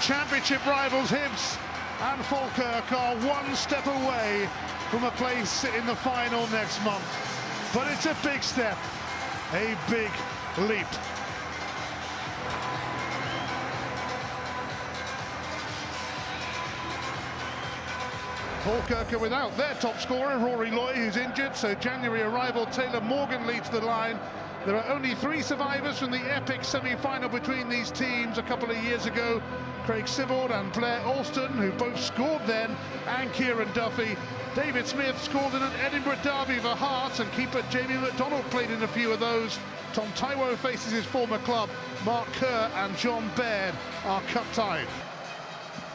Championship rivals Hibs and Falkirk are one step away from a place in the final next month. But it's a big step, a big leap. Falkirk are without their top scorer, Rory Loy, who's injured, so January arrival Taylor Morgan leads the line. There are only 3 survivors from the epic semi-final between these teams a couple of years ago. Craig Sibbald and Blair Alston, who both scored then, and Kieran Duffy. David Smith scored in an Edinburgh derby for Hearts, and keeper Jamie McDonald played in a few of those. Tom Taiwo faces his former club. Mark Kerr and John Baird are cup-tied.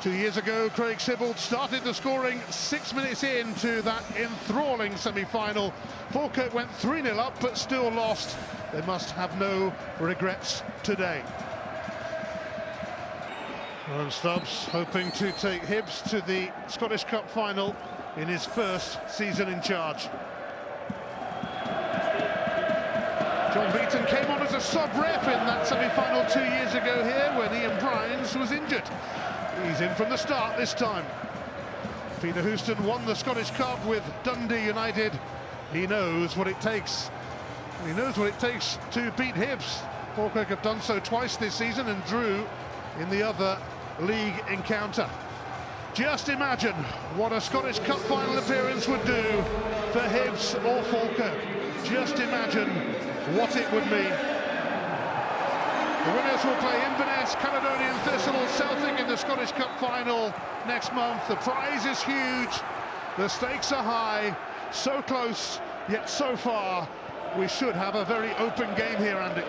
2 years ago, Craig Sibbald started the scoring 6 minutes into that enthralling semi-final. Falkirk went 3-0 up, but still lost. They must have no regrets today. Aaron Stubbs hoping to take Hibs to the Scottish Cup final in his first season in charge. John Beaton came on as a sub-ref in that semi-final 2 years ago here when Ian Bryans was injured. He's in from the start this time. Peter Houston won the Scottish Cup with Dundee United. He knows what it takes. He knows what it takes to beat Hibs. Falkirk have done so twice this season and drew in the other league encounter. Just imagine what a Scottish Cup final appearance would do for Hibs or Falkirk. Just imagine what it would mean. The winners will play Inverness, Caledonian Thistle, Celtic in the Scottish Cup final next month. The prize is huge, the stakes are high, so close, yet so far. We should have a very open game here, Andy.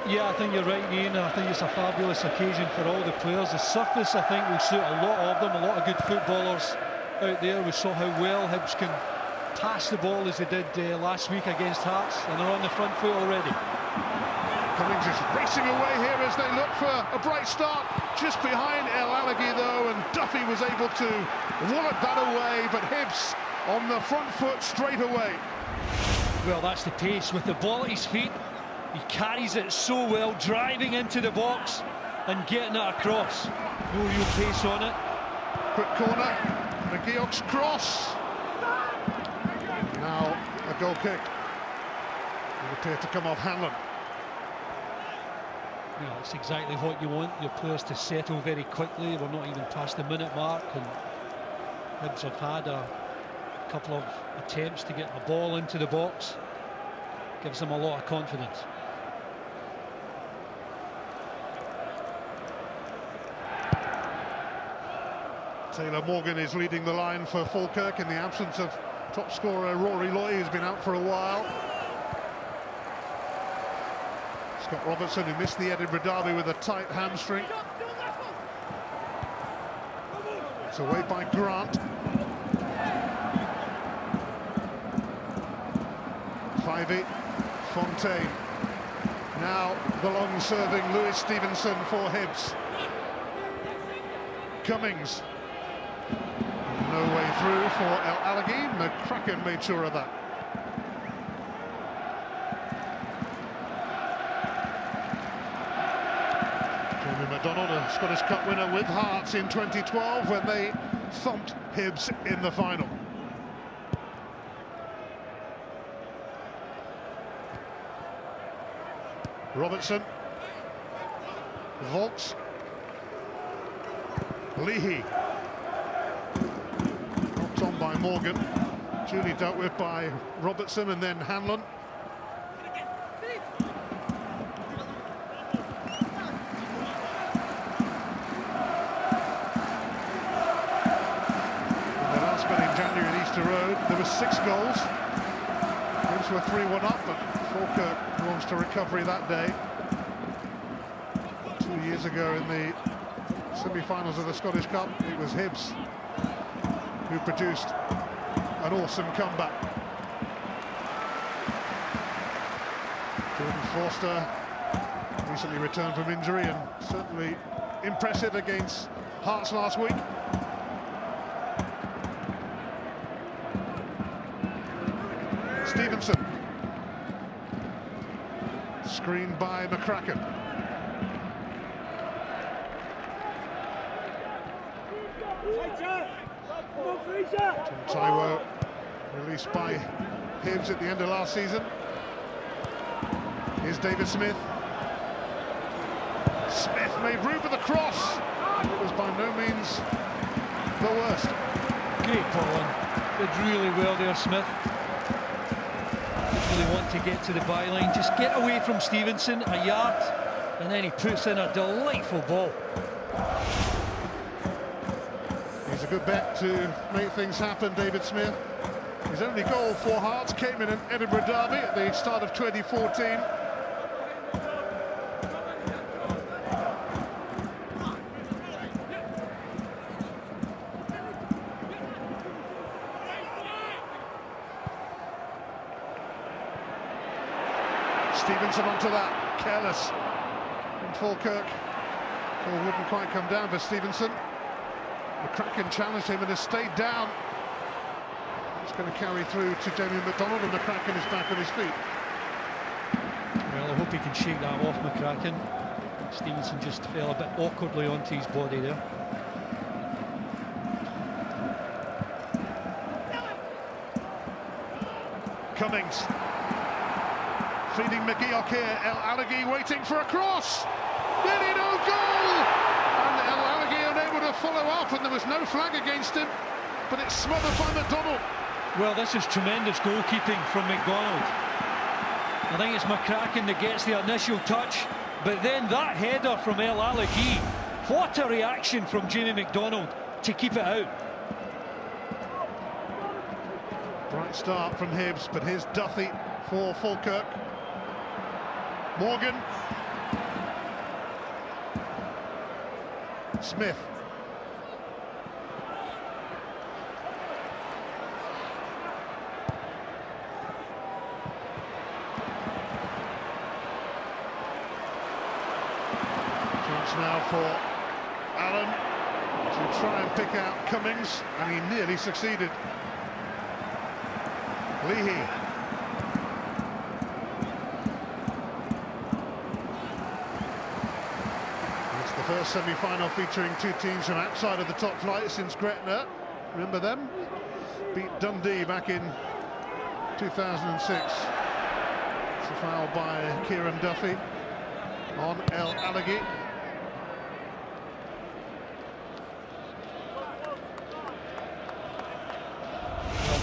Yeah, I think you're right, Ian. I think it's a fabulous occasion for all the players. The surface, I think, will suit a lot of them, a lot of good footballers out there. We saw how well Hibs can pass the ball as they did last week against Hearts, and they're on the front foot already. Cummings is racing away here as they look for a bright start. Just behind El Alagi though, and Duffy was able to wallop that away, but Hibs on the front foot straight away. Well, that's the pace. With the ball at his feet, he carries it so well, driving into the box and getting it across. No real pace on it. Quick corner, McGeoch's cross. Now a goal kick. It appeared to come off Hanlon. Yeah, it's exactly what you want, your players to settle very quickly. We're not even past the minute mark, and Hibs have had a couple of attempts to get a ball into the box. Gives them a lot of confidence. Taylor Morgan is leading the line for Falkirk in the absence of top scorer Rory Loy, who's been out for a while. Scott Robertson, who missed the Edinburgh derby with a tight hamstring. It's away by Grant. 5-8, Fontaine. Now the long-serving Lewis Stevenson for Hibs. Cummings. No way through for El Alagi. McCracken made sure of that. Jamie McDonald, a Scottish Cup winner with Hearts in 2012 when they thumped Hibs in the final. Robertson, Volks, Leahy, knocked on by Morgan, duly dealt with by Robertson and then Hanlon. In the last spell in January at Easter Road, there were 6 goals. Hibs were 3-1 up, but Falkirk launched a recovery that day. 2 years ago in the semi-finals of the Scottish Cup, it was Hibs who produced an awesome comeback. Jordan Forster recently returned from injury and certainly impressive against Hearts last week. Stevenson. Screened by McCracken. Taiwo, released by Hibs at the end of last season. Here's David Smith. Smith made room for the cross. It was by no means the worst. Great ball in. Did really well there, Smith. Didn't really want to get to the byline. Just get away from Stevenson, a yard, and then he puts in a delightful ball. He's a good bet to make things happen, David Smith. His only goal for Hearts came in an Edinburgh derby at the start of 2014. Stevenson onto that, careless. And Falkirk, ball wouldn't quite come down for Stevenson. McCracken challenged him and has stayed down. It's going to carry through to Jamie McDonald, and McCracken is back on his feet. Well, I hope he can shake that off, McCracken. Stevenson just fell a bit awkwardly onto his body there. Cummings feeding McGeoch here. El Alaghi waiting for a cross. Nearly no goal! And El Alaghi unable to follow up, and there was no flag against him, but it's smothered by McDonald. Well, this is tremendous goalkeeping from McDonald. I think it's McCracken that gets the initial touch, but then that header from El Alaghi. What a reaction from Jamie McDonald to keep it out. Bright start from Hibs, but here's Duffy for Falkirk. Morgan. Smith. Chance now for Allen to try and pick out Cummings, and he nearly succeeded. Leahy. It's the first semi-final featuring two teams from outside of the top flight since Gretna. Remember them? Beat Dundee back in 2006. It's a foul by Kieran Duffy on El Alaghi.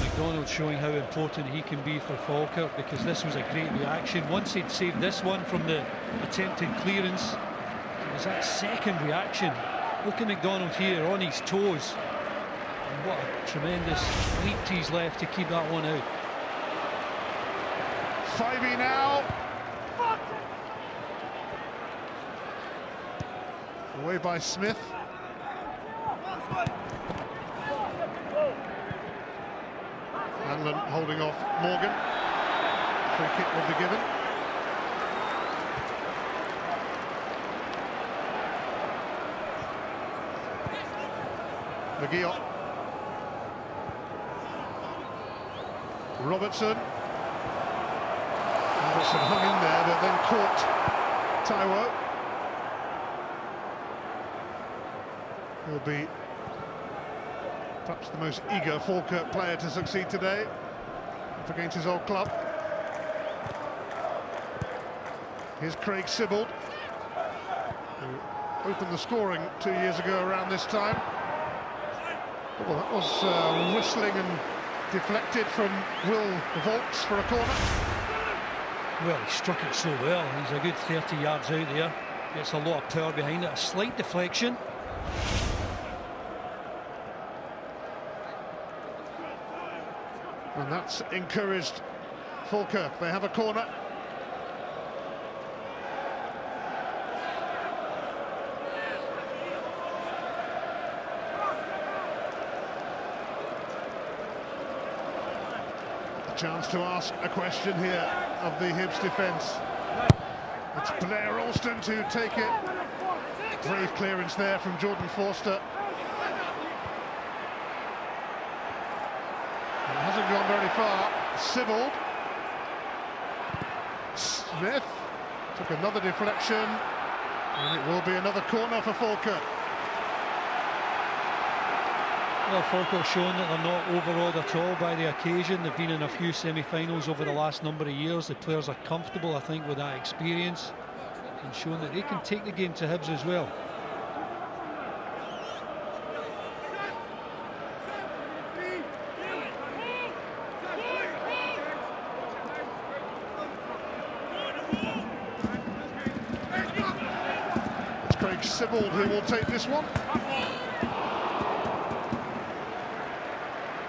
McDonald showing how important he can be for Falkirk, because this was a great reaction. Once he'd saved this one from the attempted clearance, it was that second reaction. Look at McDonald here on his toes, and what a tremendous leap he's left to keep that one out. 5-y now. Away by Smith. Hanlon holding off Morgan. Free kick will be given. McGeoch. Robertson. Robertson hung in there, but then caught Taiwo. He'll be perhaps the most eager Falkirk player to succeed today, up against his old club. Here's Craig Sibbald, who opened the scoring 2 years ago around this time. Well, that was whistling and deflected from Will Volks for a corner. Well, he struck it so well. He's a good 30 yards out there. Gets a lot of power behind it. A slight deflection. And that's encouraged Falkirk. They have a corner. A chance to ask a question here of the Hibs defence. It's Blair Alston to take it. Brave clearance there from Jordan Forster. It hasn't gone very far. Sibbald. Smith took another deflection, and it will be another corner for Falkirk. Well, Falkirk showing that they're not overawed at all by the occasion. They've been in a few semi-finals over the last number of years. The players are comfortable, I think, with that experience, and showing that they can take the game to Hibs as well. Sibbald who will take this one.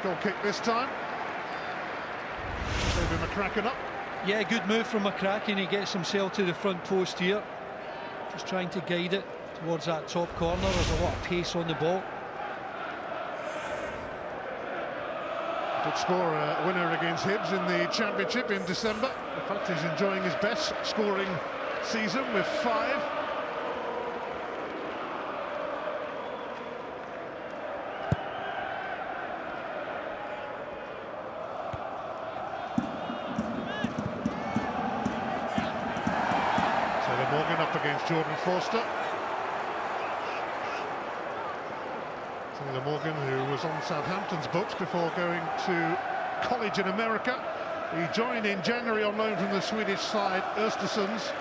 Goal kick this time. Maybe McCracken up. Yeah, good move from McCracken. He gets himself to the front post here. Just trying to guide it towards that top corner. There's a lot of pace on the ball. Did score a winner against Hibs in the Championship in December. In fact, he's enjoying his best scoring season with 5. Morgan up against Jordan Forster. Taylor Morgan, who was on Southampton's books before going to college in America. He joined in January on loan from the Swedish side Östersunds.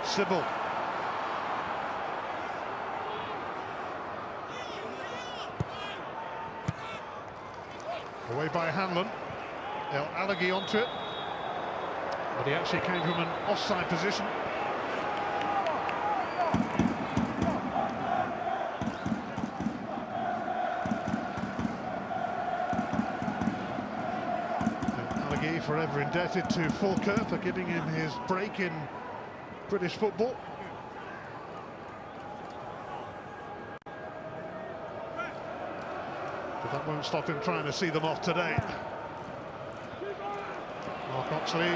Sibbald. Away by Hanlon. El Alaghi onto it, but he actually came from an offside position. El Alaghi forever indebted to Falkirk for giving him his break in British football. But that won't stop him trying to see them off today. Mark Oxley,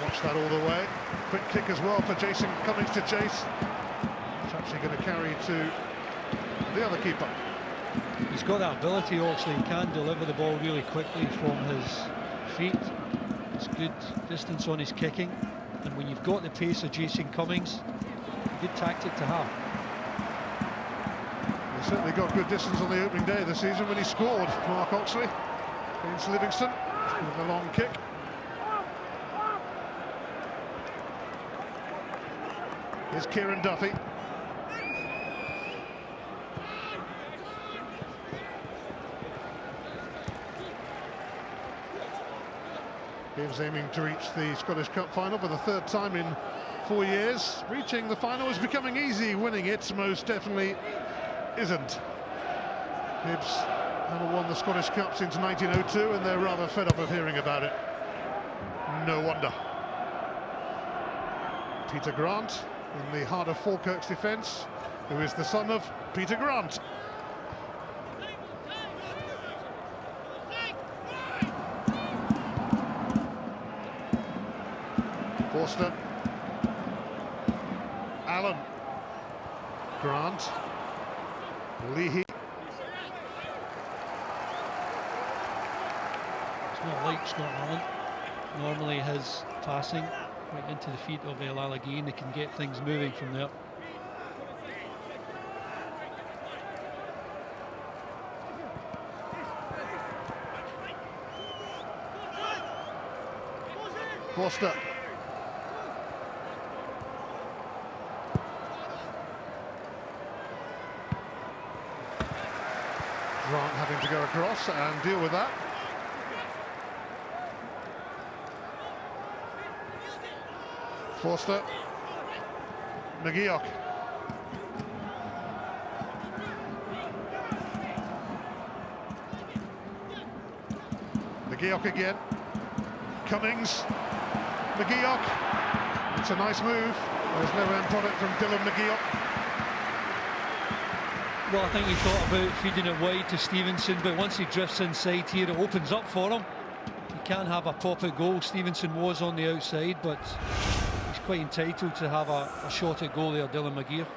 watch that all the way. Quick kick as well for Jason Cummings to chase. It's actually going to carry to the other keeper. He's got that ability, Oxley. He can deliver the ball really quickly from his feet. It's good distance on his kicking. And when you've got the pace of Jason Cummings, a good tactic to have. He certainly got good distance on the opening day of the season when he scored, Mark Oxley, against Livingston, with a long kick. Here's Kieran Duffy. Hibs aiming to reach the Scottish Cup final for the 3rd time in 4 years. Reaching the final is becoming easy, winning it most definitely isn't. Hibs haven't won the Scottish Cup since 1902 and they're rather fed up of hearing about it. No wonder. Peter Grant in the heart of Falkirk's defence, who is the son of Peter Grant. Forster, Allen, Grant, Leahy. It's not like Scott Allen. Normally his passing right into the feet of El Alaghi, and they can get things moving from there. Forster. Grant having to go across and deal with that. Forster. McGeoch. McGeoch again. Cummings. McGeoch. It's a nice move. There's no end product from Dylan McGeoch. Well, I think he thought about feeding it wide to Stevenson, but once he drifts inside here, it opens up for him. He can have a pop-out goal. Stevenson was on the outside, but he's quite entitled to have a shot at goal there, Dylan McGeoch.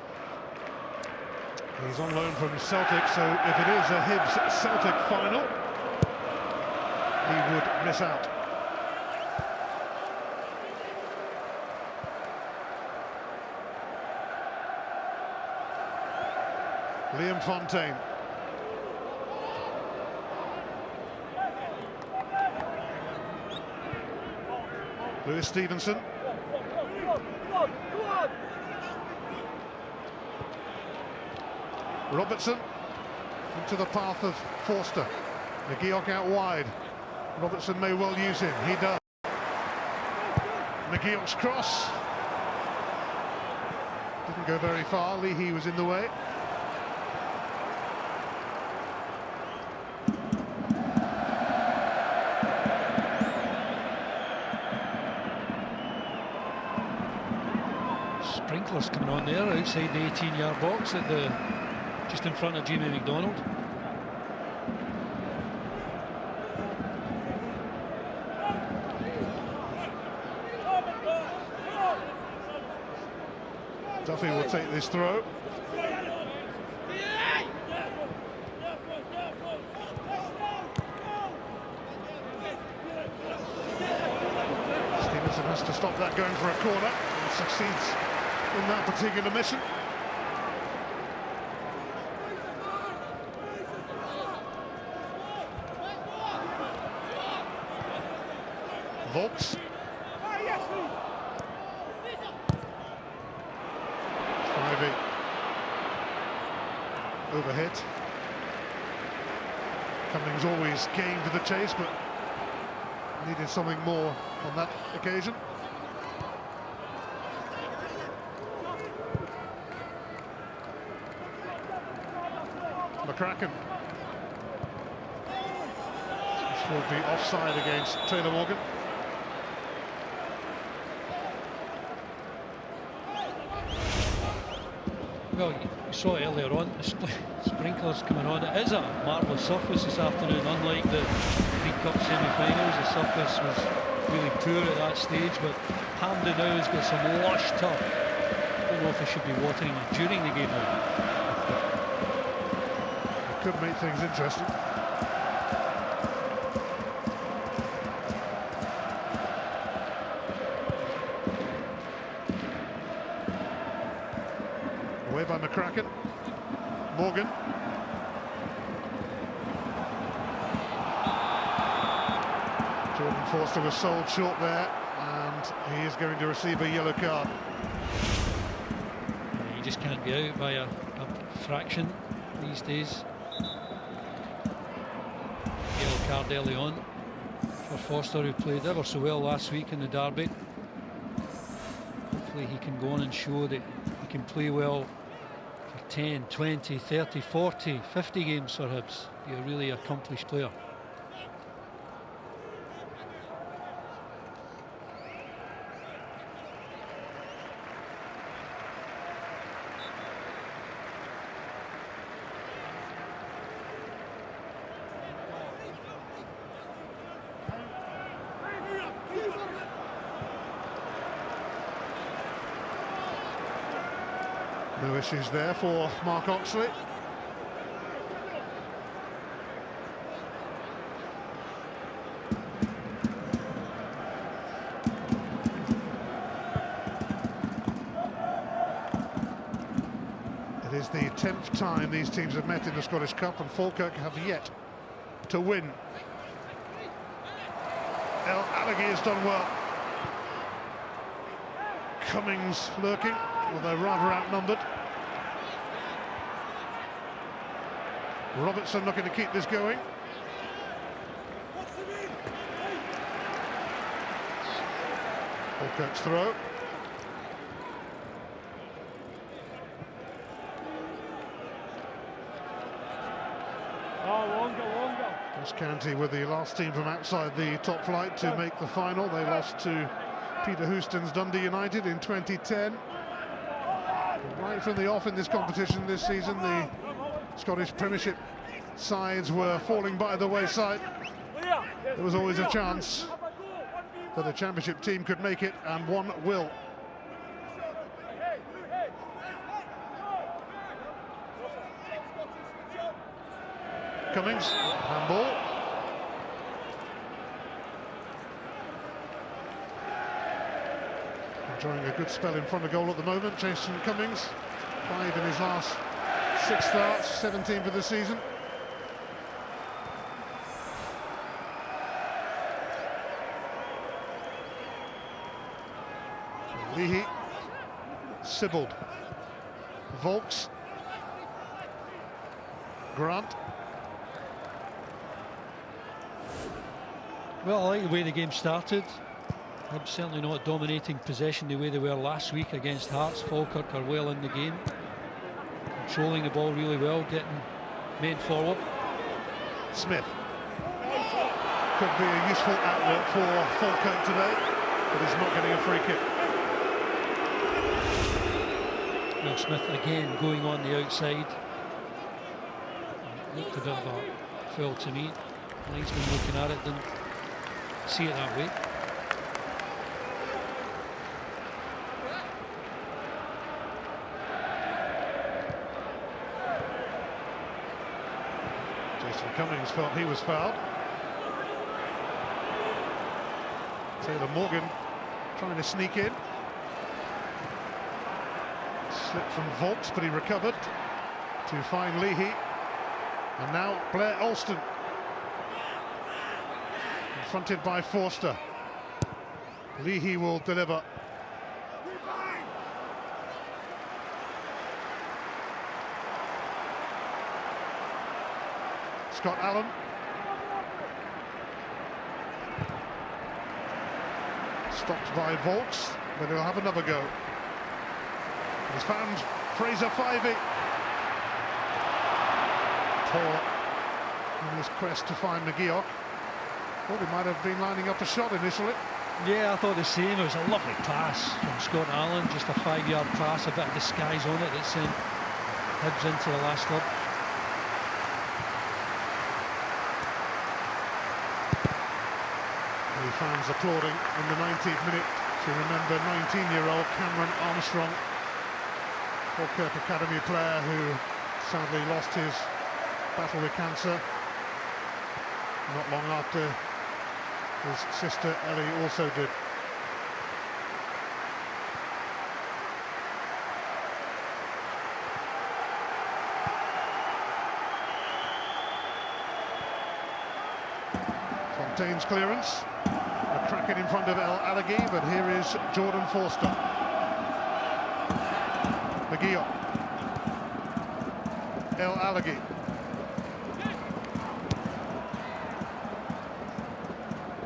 He's on loan from Celtic, so if it is a Hibs-Celtic final, he would miss out. Liam Fontaine. Lewis Stevenson. Robertson into the path of Forster. McGeoch out wide. Robertson may well use him. He does. McGeoch's cross. Didn't go very far. Leahy was in the way. Sprinklers coming on there outside the 18-yard box at the just in front of Jamie McDonald. Duffy will take this throw. Stevenson has to stop that going for a corner and succeeds in that particular mission. Volks. Ivy. Overhit. Cummings always game to the chase, but needed something more on that occasion. McCracken. This will be offside against Taylor Morgan. Well, you saw it earlier on, the sprinklers coming on. It is a marvellous surface this afternoon, unlike the League Cup semi-finals. The surface was really poor at that stage, but Hampden now has got some lush turf. I don't know if they should be watering it during the game now. It could make things interesting. Away by McCracken. Morgan. Jordan Forster was sold short there, and he is going to receive a yellow card. You just can't be out by a fraction these days. Yellow card early on for Forster, who played ever so well last week in the derby. Hopefully he can go on and show that he can play well for 10, 20, 30, 40, 50 games for Hibs. Be a really accomplished player. No issues there for Mark Oxley. It is the 10th time these teams have met in the Scottish Cup, and Falkirk have yet to win. El Alaghi has done well. Cummings lurking, although rather outnumbered. Robertson looking to keep this going. Falkirk's throw. Ross County were the last team from outside the top flight to make the final. They lost to Peter Houston's Dundee United in 2010. Right from the off in this competition this season, the Scottish Premiership sides were falling by the wayside. There was always a chance that a Championship team could make it, and one will. Cummings, handball. Enjoying a good spell in front of goal at the moment, Jason Cummings. 5 in his last 6 starts, 17 for the season. Leahy, Sibbald, Volks, Grant. Well, I like the way the game started. Hibs certainly not dominating possession the way they were last week against Hearts. Falkirk are well in the game, controlling the ball really well, getting men forward. Smith could be a useful outlet for Falkirk today, but he's not getting a free kick. Well, Smith again going on the outside. Looked a bit of a foul to me. Linesman looking at it, didn't see it that way. Jason Cummings felt he was fouled. Taylor Morgan trying to sneak in. Slipped from Volks, but he recovered to find Leahy. And now Blair Alston, confronted by Forster. Leahy will deliver. Scott Allen. Stopped by Volks, but he'll have another go. He's found Fraser Fivey. Poor in his quest to find McGeoch. Thought he might have been lining up a shot initially. Yeah, I thought the same. It was a lovely pass from Scott Allen, just a 5-yard pass, a bit of disguise on it that sent Hibs into the last third. He finds applauding in the 19th minute to remember 19-year-old Cameron Armstrong, Falkirk Academy player who sadly lost his battle with cancer not long after his sister Ellie also did. Fontaine's clearance, a cracking in front of El Alaghi, but here is Jordan Forster. McGeoch, El Alaghi.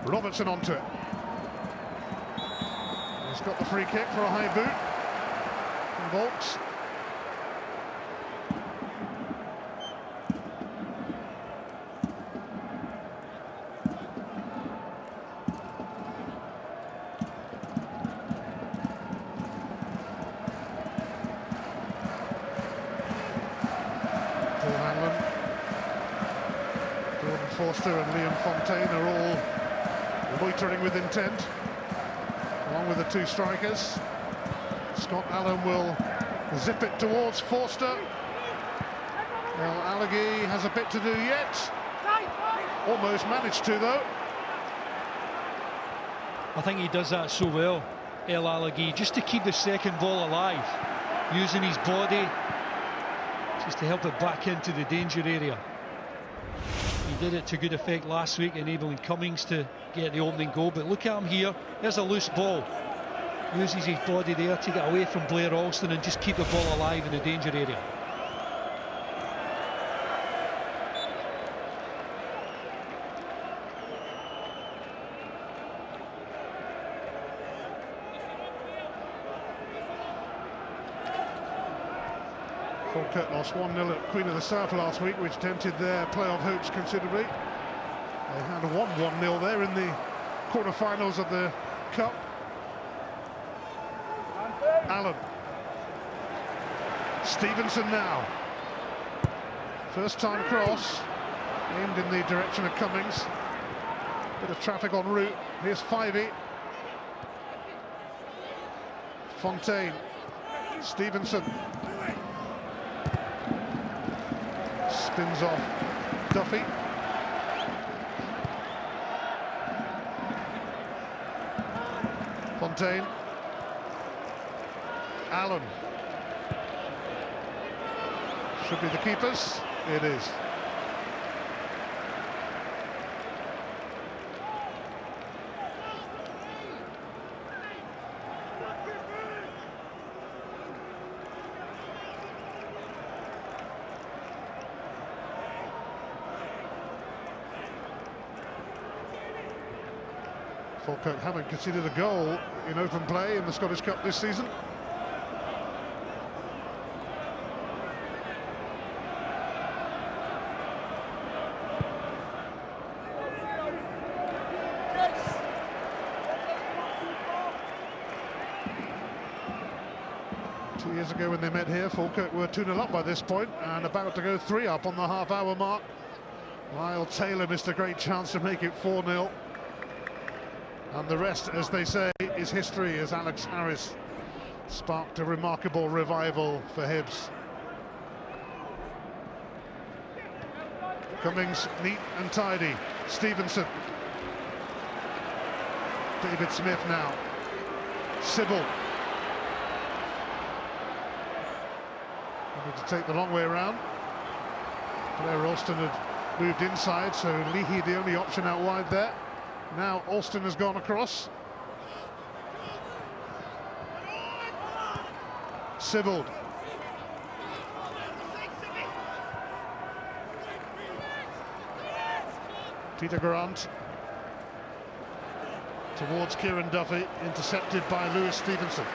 Robertson onto it. He's got the free kick for a high boot from Volks. Paul Hanlon, Jordan Forster and Liam Fontaine are all loitering with intent, along with the two strikers. Scott Allen will zip it towards Forster. El Alaghi has a bit to do yet. Almost managed to, though. I think he does that so well, El Alaghi, just to keep the second ball alive, using his body just to help it back into the danger area. He did it to good effect last week, enabling Cummings to get the opening goal, but look at him here. There's a loose ball. Uses his body there to get away from Blair Alston and just keep the ball alive in the danger area. Falkirk lost 1-0 at Queen of the South last week, which dented their playoff hopes considerably. They had won 1-0 there in the quarter-finals of the Cup. Allen. Stevenson now. First time cross, aimed in the direction of Cummings. Bit of traffic en route. Here's Fivey. Fontaine. Stevenson. Spins off Duffy. Fontaine. Allen. Should be the keepers. It is. Falkirk haven't conceded a goal in open play in the Scottish Cup this season. Two years ago when they met here, Falkirk were 2-0 up by this point and about to go 3 up on the half-hour mark. Lyle Taylor missed a great chance to make it 4-0. And the rest, as they say, is history, as Alex Harris sparked a remarkable revival for Hibs. Cummings, neat and tidy. Stevenson. David Smith now. Sybil. Wanted to take the long way around. Blair Alston had moved inside, so Leahy the only option out wide there. Now Alston has gone across. Sibbald. Peter Grant. Towards Kieran Duffy, intercepted by Lewis Stevenson.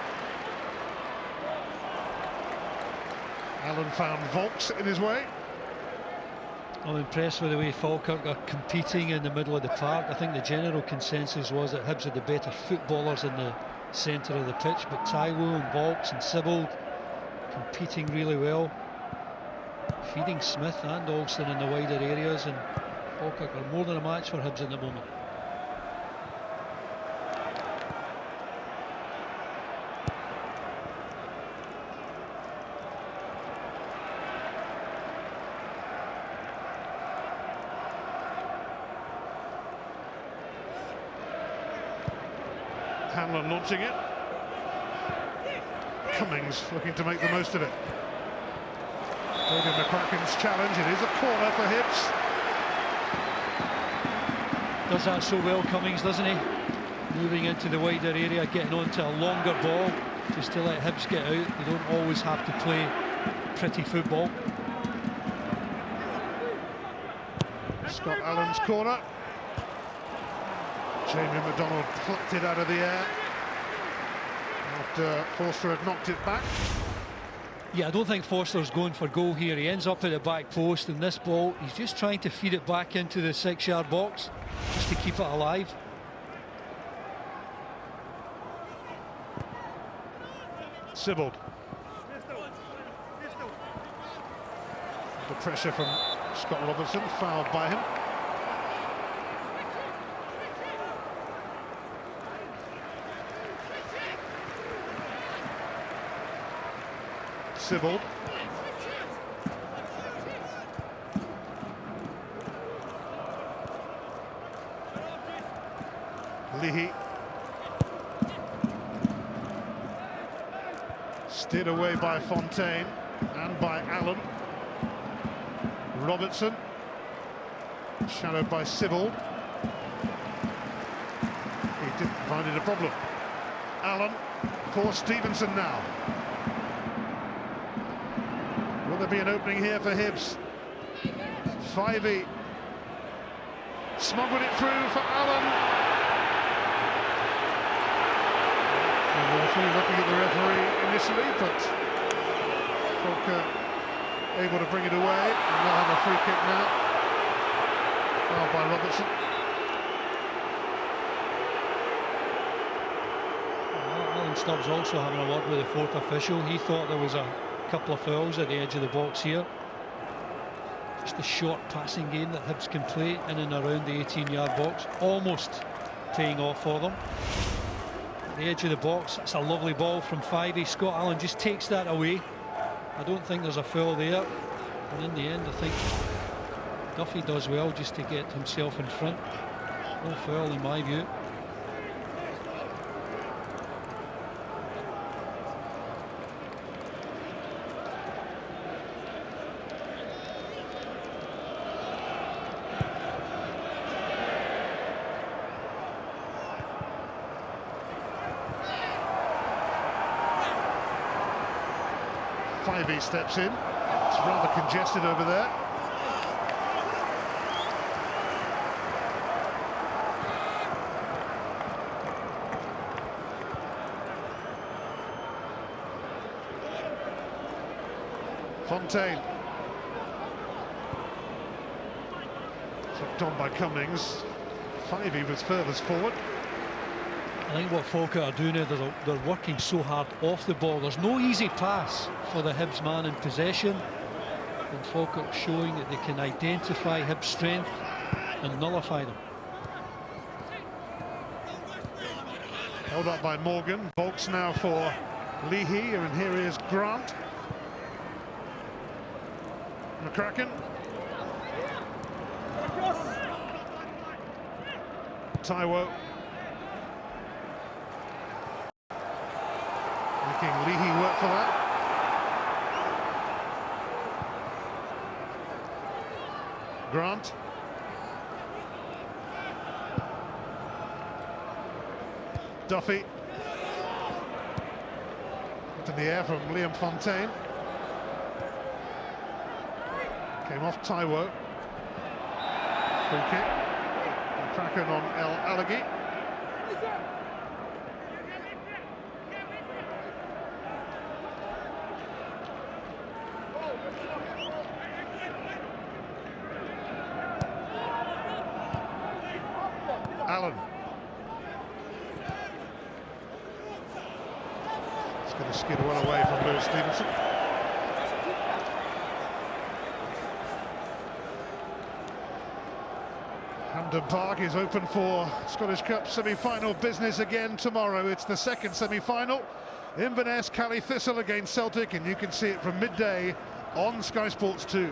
Allen found Volks in his way. I'm impressed with the way Falkirk are competing in the middle of the park. I think the general consensus was that Hibs had the better footballers in the centre of the pitch, but Taiwo and Volks and Sibbald competing really well, feeding Smith and Alston in the wider areas, and Falkirk are more than a match for Hibs at the moment. Hanlon launching it. Cummings looking to make the most of it. David McCracken's challenge. It is a corner for Hibs. Does that so well, Cummings, doesn't he? Moving into the wider area, getting onto a longer ball just to let Hibs get out. They don't always have to play pretty football. Scott Allen's corner. Jamie McDonald plucked it out of the air after Forster had knocked it back. Yeah, I don't think Forster's going for goal here. He ends up at the back post, and this ball, he's just trying to feed it back into the 6-yard box just to keep it alive. Sibbald. The pressure from Scott Robertson, fouled by him. Sibbald. Leahy. Steered away by Fontaine and by Allen. Robertson. Shadowed by Sibbald. He didn't find it a problem. Allen for Stevenson now. Will there be an opening here for Hibs? Fivey smuggled it through for Allen. The referee looking at the referee initially, but Falkirk able to bring it away, and they'll have a free kick now. Fouled by Robertson. Alan Stubbs also having a word with the fourth official. He thought there was a couple of fouls at the edge of the box here. Just a short passing game that Hibs can play in and around the 18-yard box, almost paying off for them. At the edge of the box, that's a lovely ball from Fivey. Scott Allen just takes that away. I don't think there's a foul there, and in the end I think Duffy does well just to get himself in front. No foul in my view. Fivey steps in. It's rather congested over there. Fontaine. Flicked on by Cummings. Fivey was furthest forward. I think what Falkirk are doing now, they're working so hard off the ball. There's no easy pass for the Hibs man in possession. And Falkirk showing that they can identify Hibs' strength and nullify them. Held up by Morgan. Volks now for Leahy, and here is Grant. McCracken. Taiwo. Making Leahy work for that. Grant. Duffy. Up in the air from Liam Fontaine. Came off Taiwo. Free kick. McCracken on El Alaghi. Allen. It's going to skid well away from Lewis Stevenson. Hampden Park is open for Scottish Cup semi-final business again tomorrow. It's the second semi-final. Inverness Cally Thistle against Celtic, and you can see it from midday on Sky Sports 2.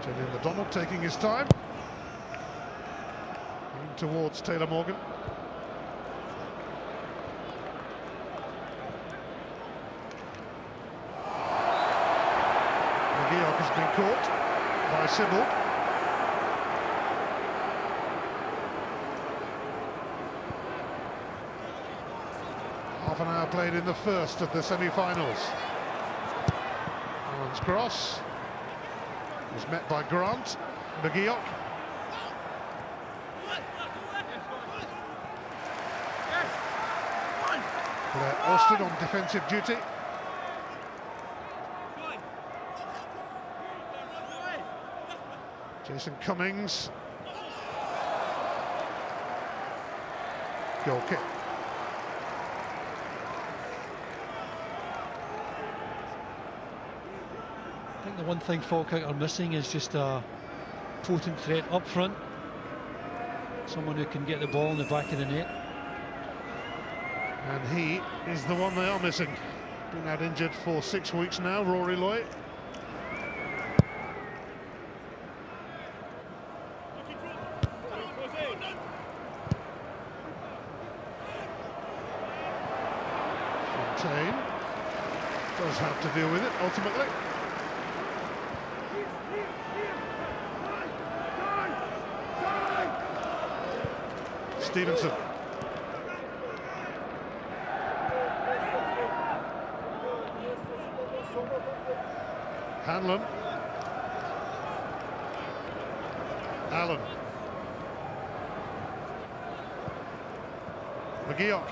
Julian McDonald taking his time. In towards Taylor Morgan. McGeoch has been caught by Sybil. Half an hour played in the first of the semi-finals. Allen's cross was met by Grant. McGeoch. Blair Alston on defensive duty. Jason Cummings. Goal kick. I think the one thing Falkirk are missing is just a potent threat up front. Someone who can get the ball in the back of the net. And he is the one they are missing. Been out injured for 6 weeks now, Rory Loy. Fontaine does have to deal with it ultimately. Stevenson. Hanlon. Allen. McGeoch.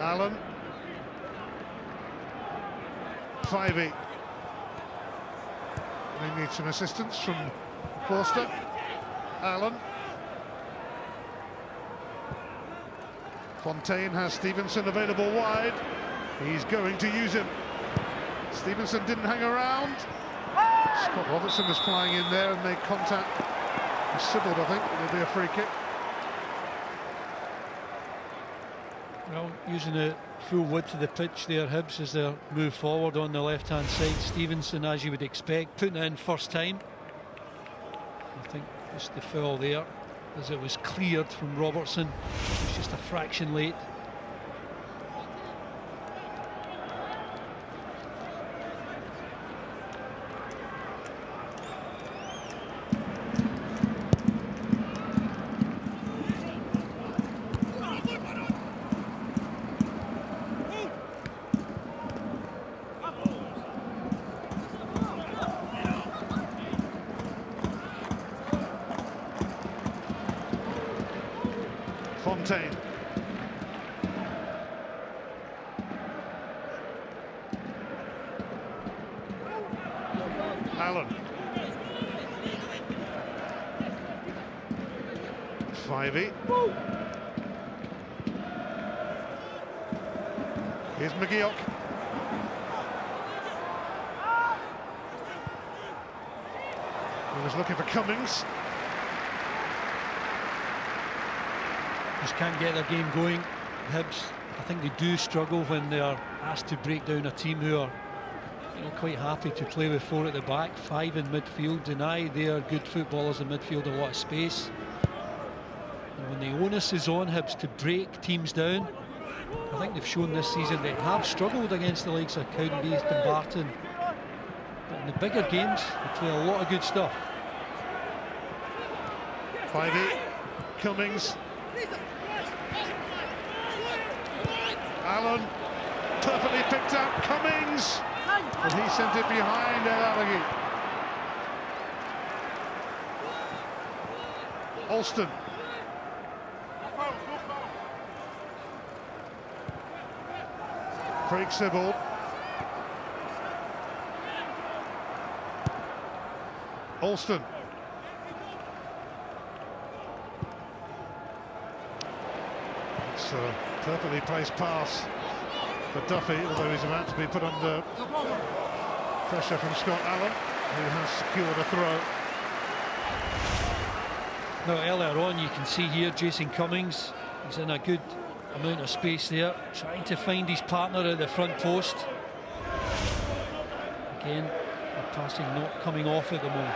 Allen. Fivey. They need some assistance from Forster. Allen. Fontaine has Stevenson available wide. He's going to use him. Stevenson didn't hang around. Scott Robertson was flying in there and made contact with Sybil, I think. It'll be a free kick. Well, using the full width of the pitch there, Hibs, as they move forward on the left-hand side. Stevenson, as you would expect, putting it in first time. I think just the foul there, as it was cleared from Robertson. It was just a fraction late. Fontaine. Allen. 5e. Here's McGeoch. He was looking for Cummings. Just can't get their game going. Hibs, I think they do struggle when they are asked to break down a team who are, you know, quite happy to play with 4 at the back, 5 in midfield, deny their good footballers in midfield a lot of space. And when the onus is on Hibs to break teams down, I think they've shown this season they have struggled against the likes of Cowdenbeath and Barton. But in the bigger games, they play a lot of good stuff. 5e. Cummings. Allen, perfectly picked out, Cummings, and he sent it behind El-Alaghi. Alston. Craig Sibbald. Alston. It's a perfectly placed pass for Duffy, although he's about to be put under pressure from Scott Allen, who has secured a throw. Now, earlier on, you can see here Jason Cummings, he's in a good amount of space there, trying to find his partner at the front post. Again, the passing not coming off at the moment.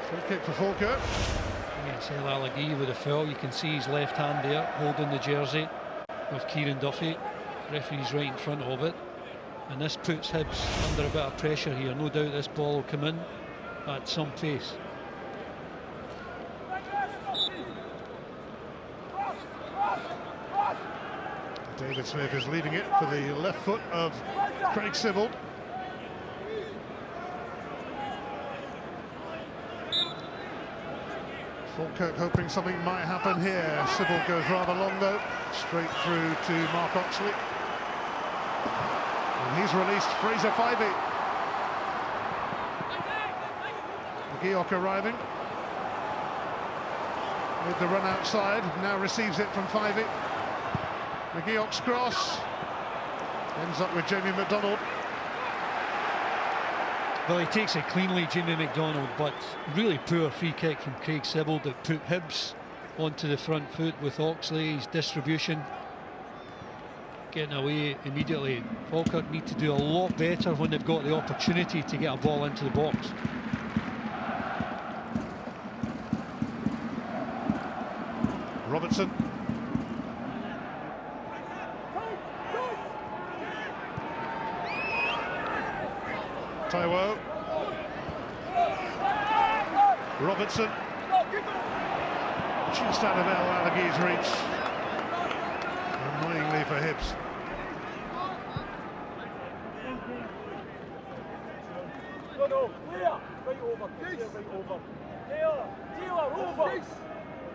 Free kick for Falkirk. It's El-Alaghi with a foul. You can see his left hand there holding the jersey of Kieran Duffy. Referee's right in front of it, and this puts Hibs under a bit of pressure here. No doubt this ball will come in at some pace. David Smith is leaving it for the left foot of Craig Sibbald. Falkirk hoping something might happen here. Sibbald goes rather long though, straight through to Mark Oxley. And he's released Fraser Fivey. McGeoch arriving with the run outside, now receives it from Fivey. McGeoch's cross ends up with Jamie McDonald. Well, he takes it cleanly, Jamie McDonald, but really poor free kick from Craig Sibbald that put Hibs onto the front foot with Oxley. His distribution getting away immediately. Falkirk need to do a lot better when they've got the opportunity to get a ball into the box. Robertson. Taiwo. Robertson. Just out of El-Alaghi's reach. Annoyingly for Hibs. No, clear. Right over. Clear, right over. Taylor, over.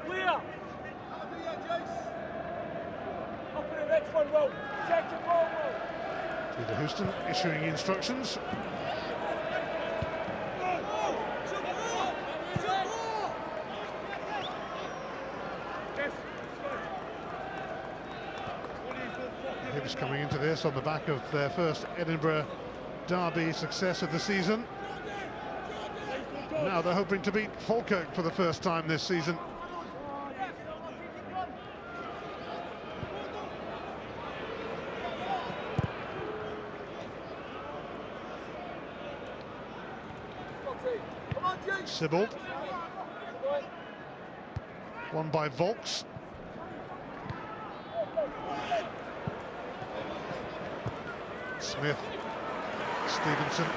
Clear. Up in the next one, Will. Check the ball, Will. Peter Houston issuing instructions. Hibs coming into this on the back of their first Edinburgh derby success of the season. Now they're hoping to beat Falkirk for the first time this season. Sibbald. Won by Volks. Smith. Stevenson.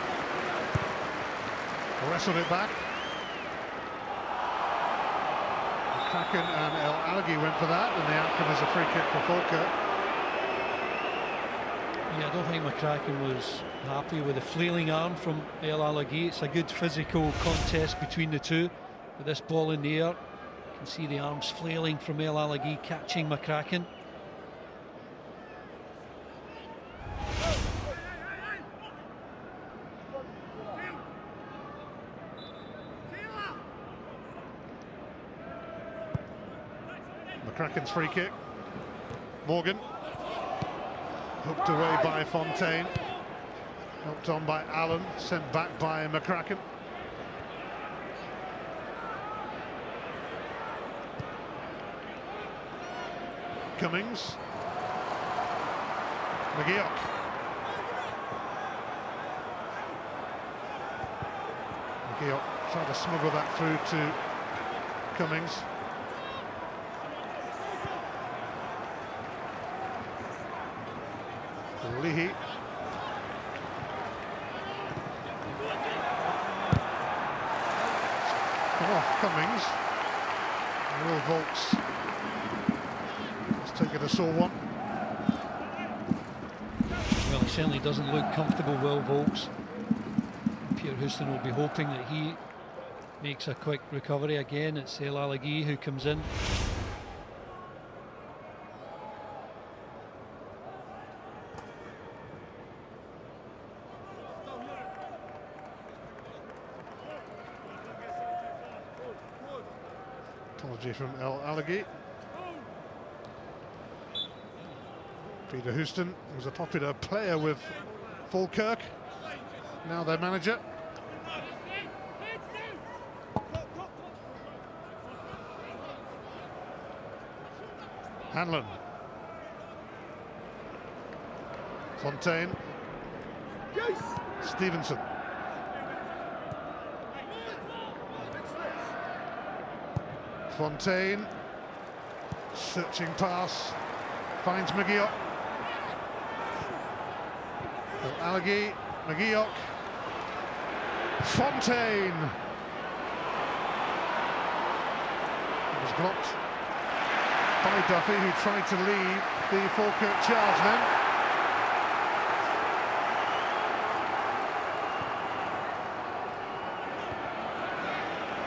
Wrestled it back. Kraken and El-Alaghi went for that, and the outcome is a free kick for Falkirk. Yeah, I don't think McCracken was happy with the flailing arm from El Alaghi. It's a good physical contest between the two. With this ball in the air, you can see the arms flailing from El Alaghi catching McCracken. McCracken's free kick. Morgan. Hooked away by Fontaine. Helped on by Allen. Sent back by McCracken. Cummings. McGeoch. McGeoch tried to smuggle that through to Cummings. Leahy. Come off Cummings. Will Volks. Let's take it a sore one. Well, he certainly doesn't look comfortable, Will Volks. Peter Houston will be hoping that he makes a quick recovery again. It's El Alaghi who comes in. Apology from El Alaghi. Peter Houston was a popular player with Falkirk, now their manager. Hanlon. Fontaine. Stevenson. Fontaine. Searching pass. Finds McGeoch. Alaghi. McGeoch. Fontaine. It was blocked by Duffy, who tried to lead the Falkirk charge then.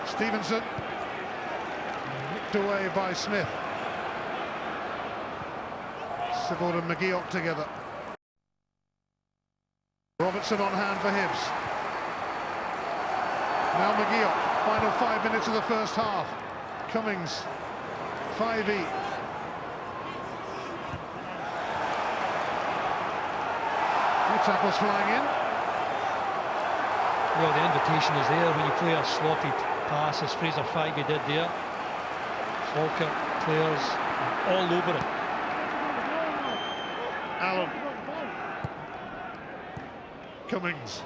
Stevenson. Nicked away by Smith. Sibbald and McGeoch together. Robertson on hand for Hibs. Now McGeoch. Final 5 minutes of the first half. Cummings. 5 each. Tackles flying in. Well, the invitation is there when you play a sloppy pass, as Fraser Faggy did there. Falkirk players are all over it. Allen. Cummings.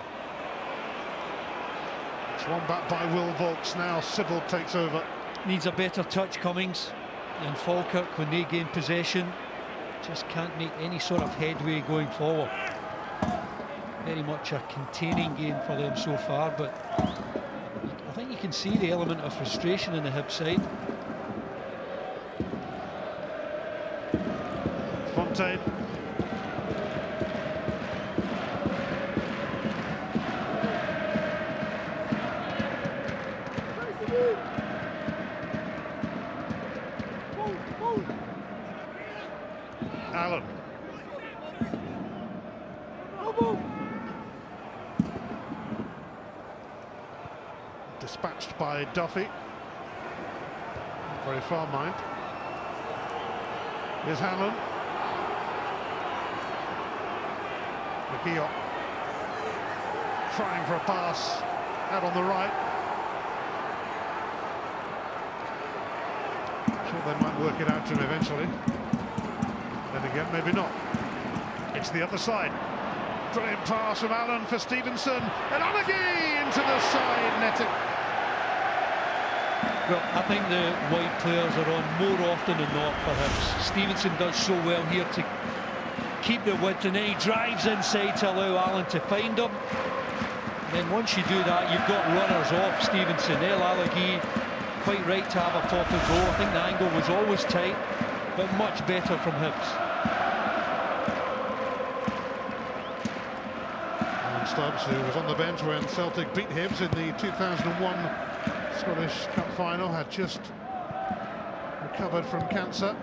It's one back by Will Volks. Now Sibbald takes over. Needs a better touch, Cummings. And Falkirk, when they gain possession, just can't make any sort of headway going forward. Very much a containing game for them so far, but I think you can see the element of frustration in the Hibs side. Fontaine. Allen. Dispatched by Duffy. Not very far, mind. Here's Hanlon. McGeoch trying for a pass out on the right. Sure, they might work it out to him eventually. Then again, maybe not. It's the other side. Brilliant pass from Allen for Stevenson. And Alaghi into the side netting. Well, I think the wide players are on more often than not for Hibs. Stevenson does so well here to keep the width, and then he drives inside to allow Allen to find him. And then once you do that, you've got runners off Stevenson. El Alaghi, quite right to have a pop and go. I think the angle was always tight, but much better from Hibs. Stubbs, who was on the bench when Celtic beat Hibs in the 2001 Scottish Cup final, had just recovered from cancer.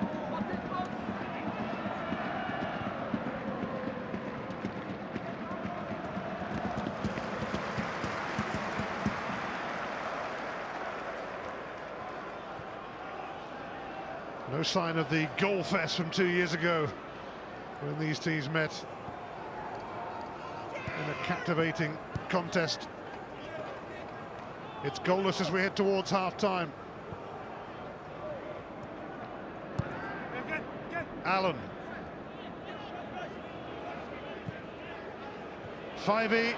No sign of the goal fest from 2 years ago when these teams met in a captivating contest. It's goalless as we head towards half-time. Allen. 5e.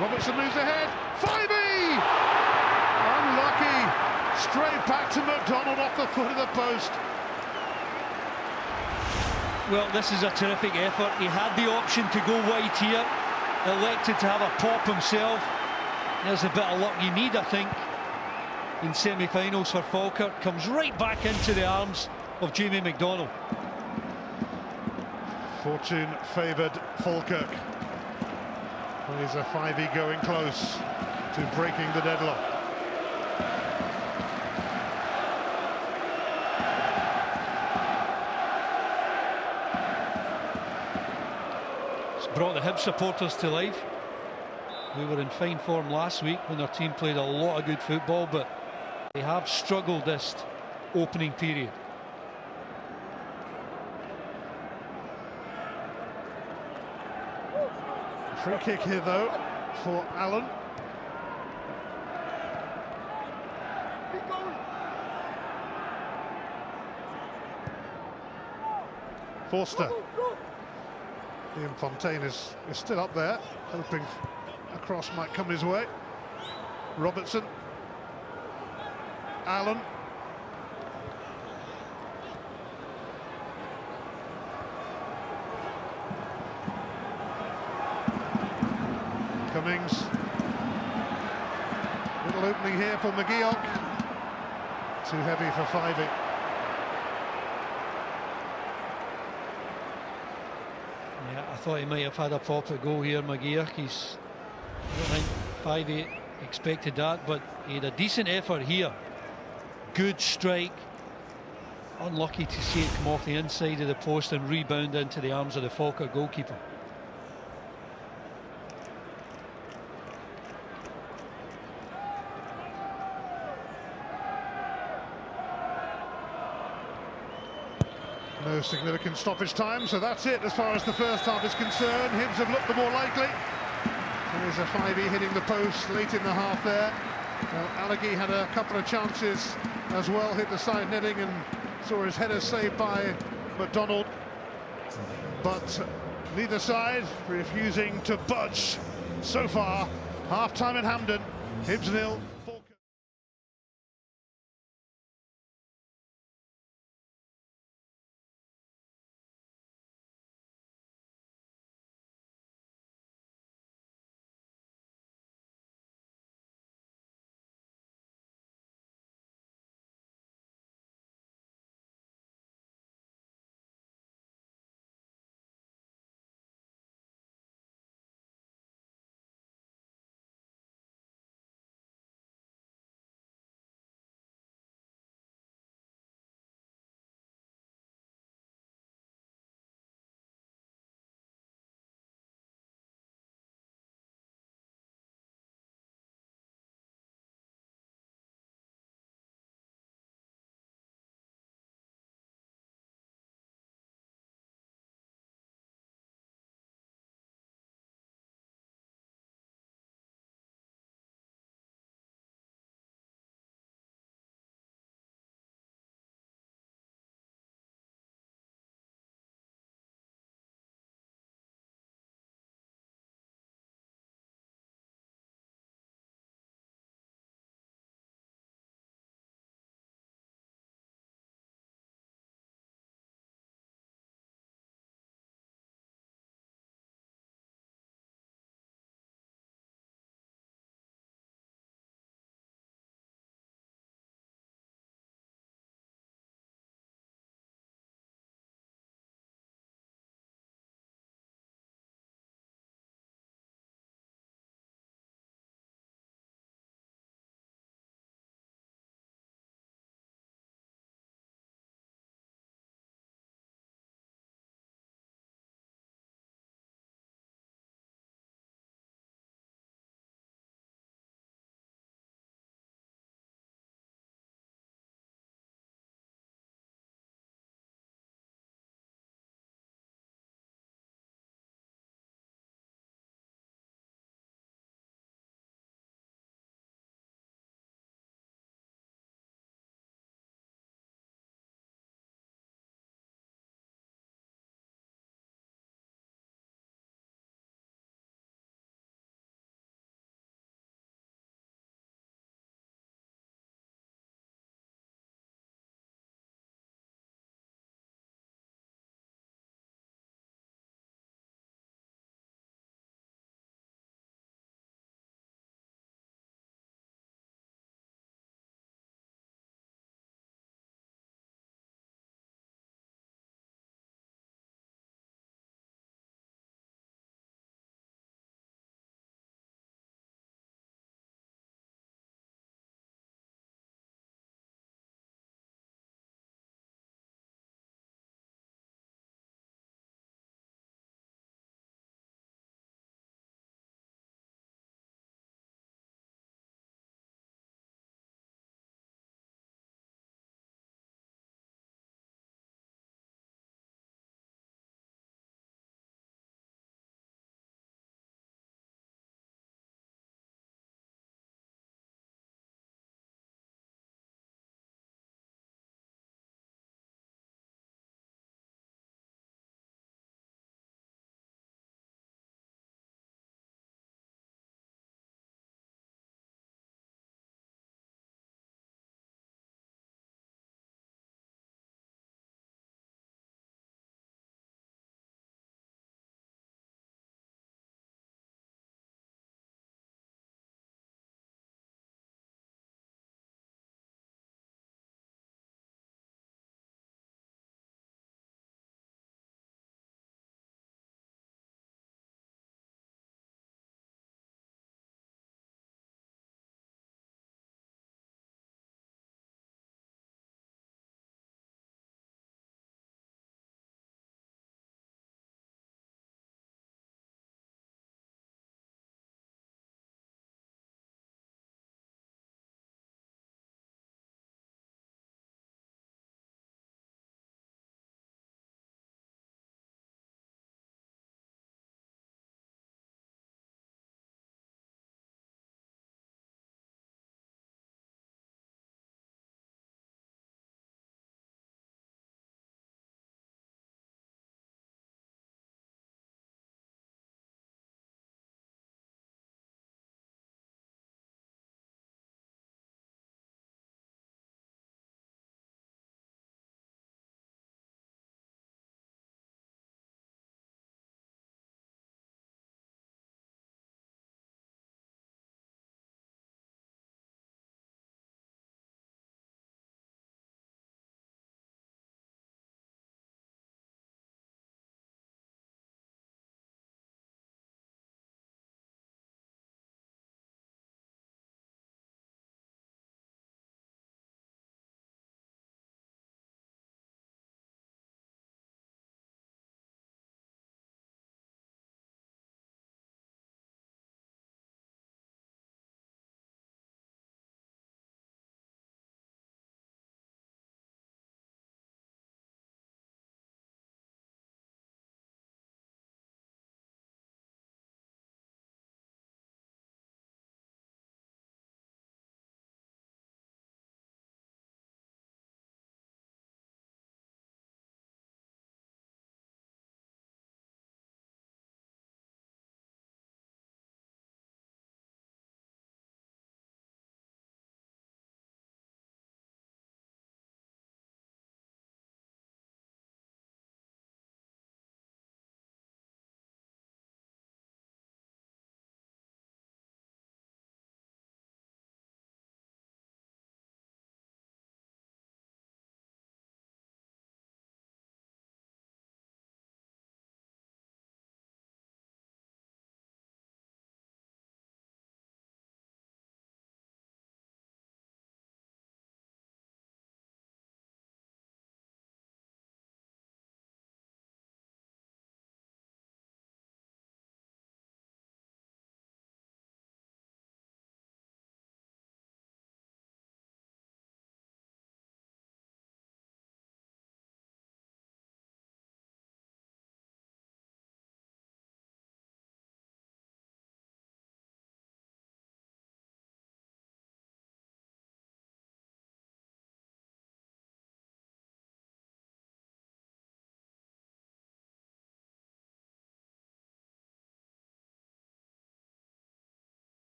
Robertson moves ahead. 5e! Unlucky. Straight back to McDonald off the foot of the post. Well, this is a terrific effort. He had the option to go wide here, elected to have a pop himself. There's a bit of luck you need, I think, in semi-finals for Falkirk. Comes right back into the arms of Jamie McDonald. Fortune favoured Falkirk. Plays a 5e going close to breaking the deadlock. Brought the Hibs supporters to life. We were in fine form last week when our team played a lot of good football, but they have struggled this opening period. Free kick here though for Allen. Forster. Ian Fontaine is still up there, hoping a cross might come his way. Robertson. Allen. Cummings. Little opening here for McGeoch. Too heavy for 5e. Yeah, I thought he might have had a pop at goal here, McGeoch. I don't think 5e expected that, but he had a decent effort here. Good strike. Unlucky to see it come off the inside of the post and rebound into the arms of the Falkirk goalkeeper. No significant stoppage time, so that's it as far as the first half is concerned. Hibs have looked the more likely. There's a 5e hitting the post late in the half there. Alleghi had a couple of chances as well, hit the side netting and saw his header saved by McDonald. But neither side refusing to budge so far. Half-time in Hampden, Hibs 0.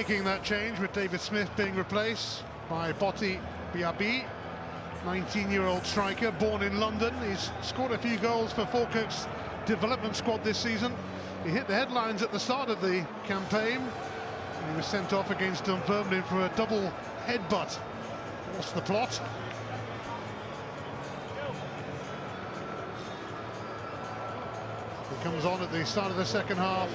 making that change, with David Smith being replaced by Botti Biabi, 19-year-old striker, born in London. He's scored a few goals for Falkirk's development squad this season. He hit the headlines at the start of the campaign. He was sent off against Dunfermline for a double headbutt. What's the plot? He comes on at the start of the second half.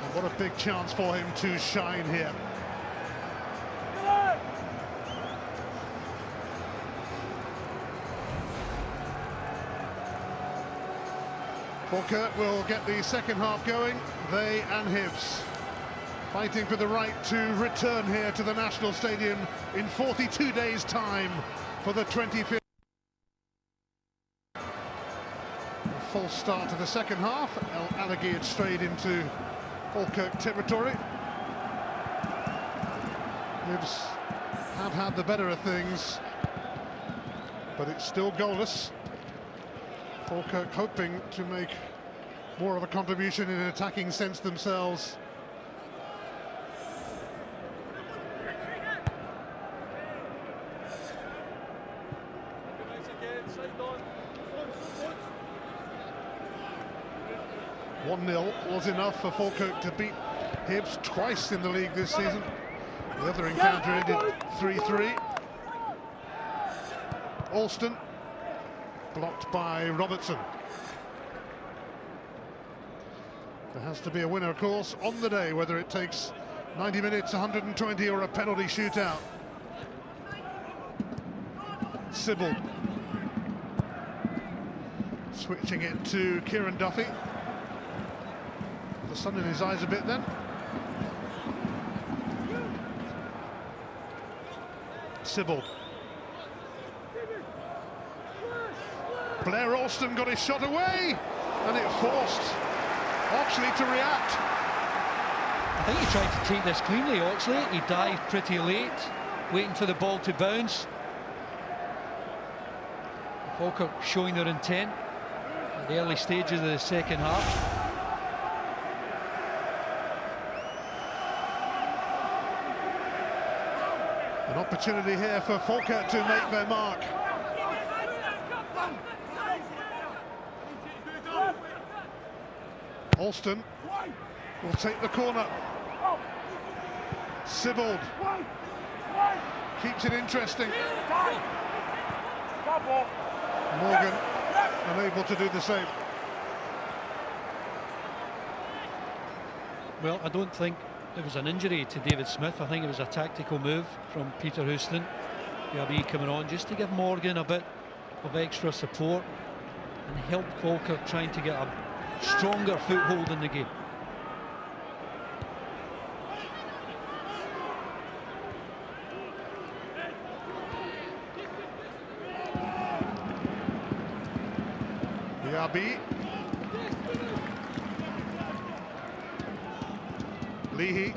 And what a big chance for him to shine here. Falkirk will get the second half going. They and Hibs fighting for the right to return here to the National Stadium in 42 days' time for the 25th. A full start to the second half. El Alaghi had strayed into Falkirk territory. Hibs have had the better of things, but it's still goalless. Falkirk hoping to make more of a contribution in an attacking sense themselves. (1-0) was enough for Falkirk to beat Hibs twice in the league this season. The other encounter ended 3-3. Alston blocked by Robertson. There has to be a winner, of course, on the day, whether it takes 90 minutes, 120 or a penalty shootout. Sybil switching it to Kieran Duffy. The sun in his eyes a bit then. Sybil. Blair Alston got his shot away, and it forced Oxley to react. I think he tried to take this cleanly, Oxley. He dived pretty late, waiting for the ball to bounce. Falkirk showing their intent at the early stages of the second half. An opportunity here for Falkirk to make their mark. Alston will take the corner. Sibbald keeps it interesting. Morgan unable to do the same. Well, I don't think it was an injury to David Smith. I think it was a tactical move from Peter Houston. Biabi coming on just to give Morgan a bit of extra support and help Falkirk trying to get a stronger foothold in the game. Biabi. Leahy.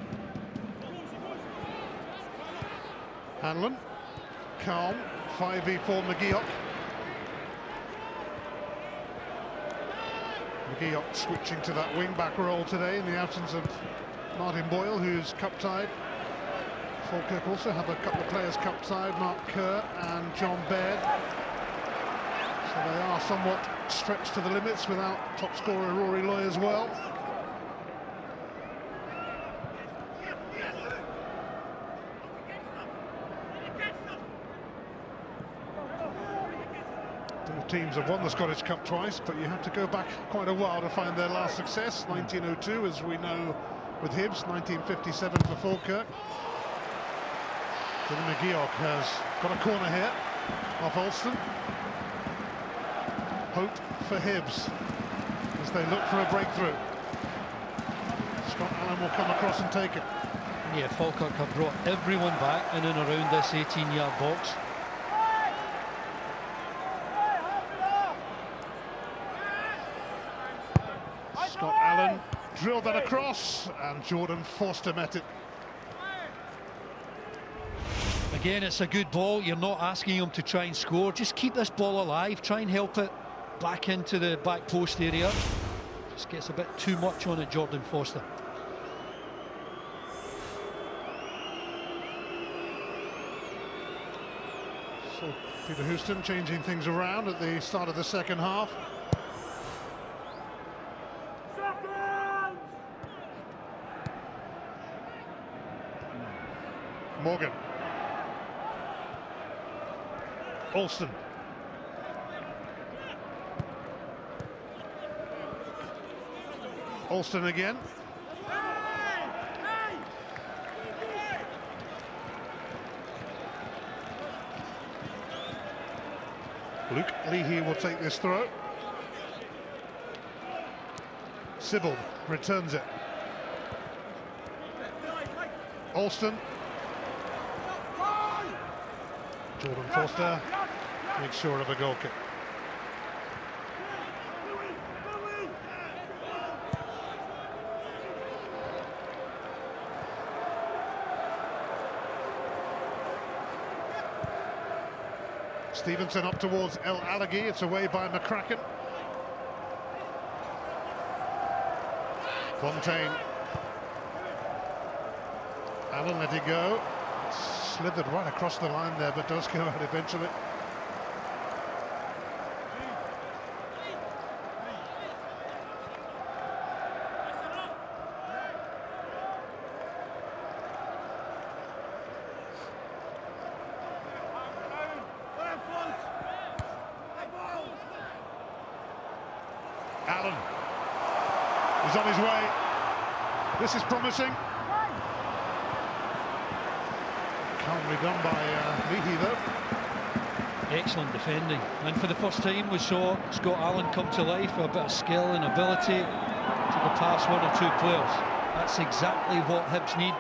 Hanlon. Calm. 5v4 McGeoch. McGeoch switching to that wing-back role today in the absence of Martin Boyle, who's cup-tied. Falkirk also have a couple of players cup-tied, Mark Kerr and John Baird. So they are somewhat stretched to the limits without top scorer Rory Loy as well. Teams have won the Scottish Cup twice, but you have to go back quite a while to find their last success. 1902, as we know, with Hibs. 1957 for Falkirk. Dylan McGeoch has got a corner here off Alston. Hope for Hibs as they look for a breakthrough. Scott Allen will come across and take it. Yeah, Falkirk have brought everyone back in and around this 18-yard box. Scott Allen drilled that across, and Jordan Forster met it. Again, it's a good ball. You're not asking him to try and score. Just keep this ball alive. Try and help it back into the back post area. Just gets a bit too much on it, Jordan Forster. So Peter Houston changing things around at the start of the second half. Morgan. Alston. Alston again. Luke Leahy will take this throw. Sybil returns it. Alston. Jordan Forster makes sure of a goal kick. Stevenson up towards El Alaghi. It's away by McCracken. Fontaine. Allen let it go. Slithered right across the line there, but does go out eventually. Allen is on his way. This is promising. Calmly done by Leahy though. Excellent defending, and for the first time we saw Scott Allen come to life with a bit of skill and ability to go past one or two players. That's exactly what Hibs need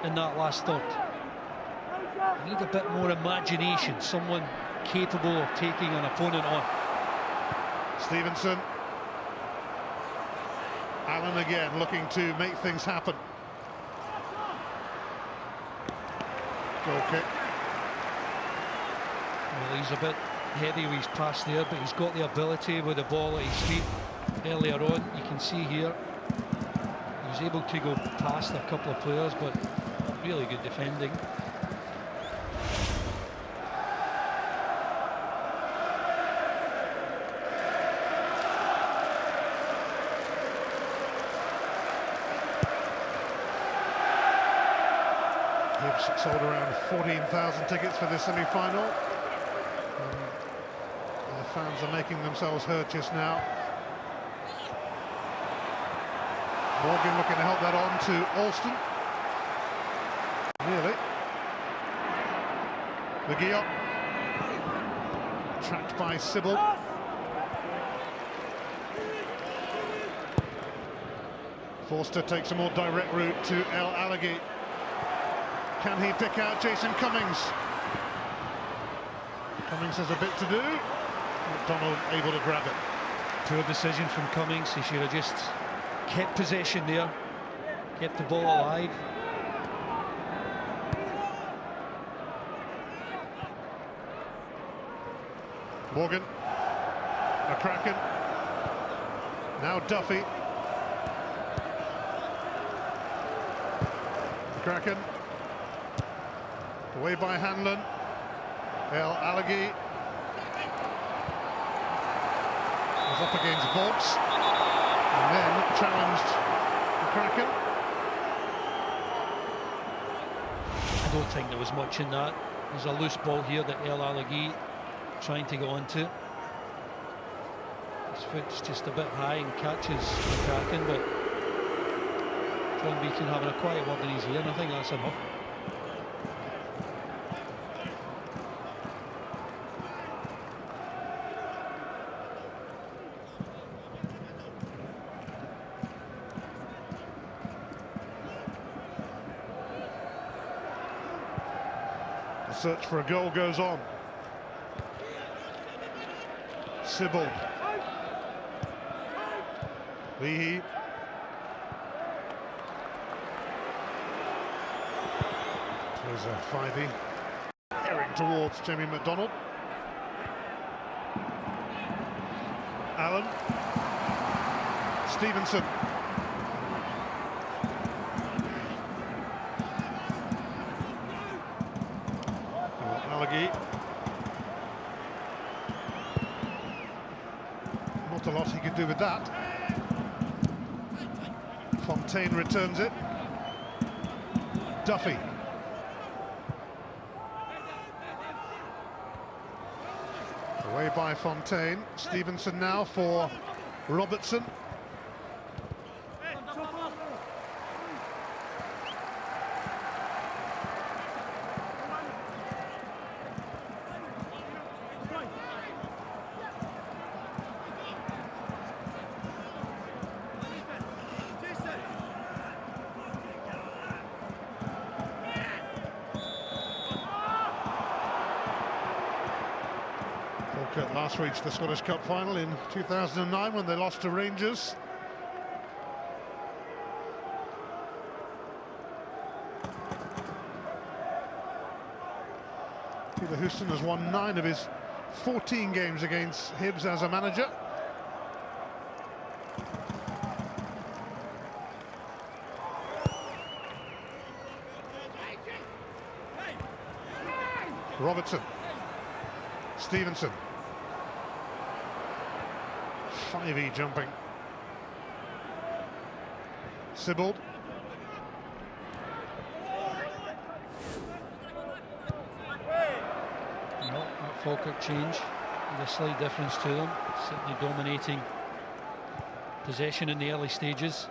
in that last third. They need a bit more imagination, someone capable of taking an opponent on. Stevenson. Allen again looking to make things happen. Goal kick. Well, he's a bit heady with his pass there, but he's got the ability with the ball at his feet. Earlier on, you can see here, he was able to go past a couple of players, but really good defending. Hibs sold around 14,000 tickets for this semi-final. The fans are making themselves heard just now. Morgan looking to help that on to Alston. Nearly. McGee up. Tracked by Sybil. Forster takes a more direct route to El Alaghi. Can he pick out Jason Cummings? Cummings has a bit to do. McDonald able to grab it. Poor decision from Cummings. He should have just kept possession there, kept the ball alive. Morgan. McCracken. Now Duffy. McCracken. Away by Hanlon. El Alaghi was up against Volks and then challenged McCracken. I don't think there was much in that. There's a loose ball here that El Alaghi trying to go onto. His foot's just a bit high and catches McCracken, but John Beacon having a quiet word in his ear, and I think that's enough. The search for a goal goes on. Sybil. Leahy. There's a 5e. Herring towards Jamie McDonald. Allen. Stevenson. Alaghi. Not a lot he could do with that. Fontaine returns it. Duffy. Away by Fontaine. Stevenson now for Robertson. Falkirk last reached the Scottish Cup final in 2009 when they lost to Rangers. Peter Houston has won 9 of his 14 games against Hibs as a manager. Robertson. Stevenson. 5e jumping. Sibbald. No, that Falkirk change with a slight difference to them. Certainly dominating possession in the early stages.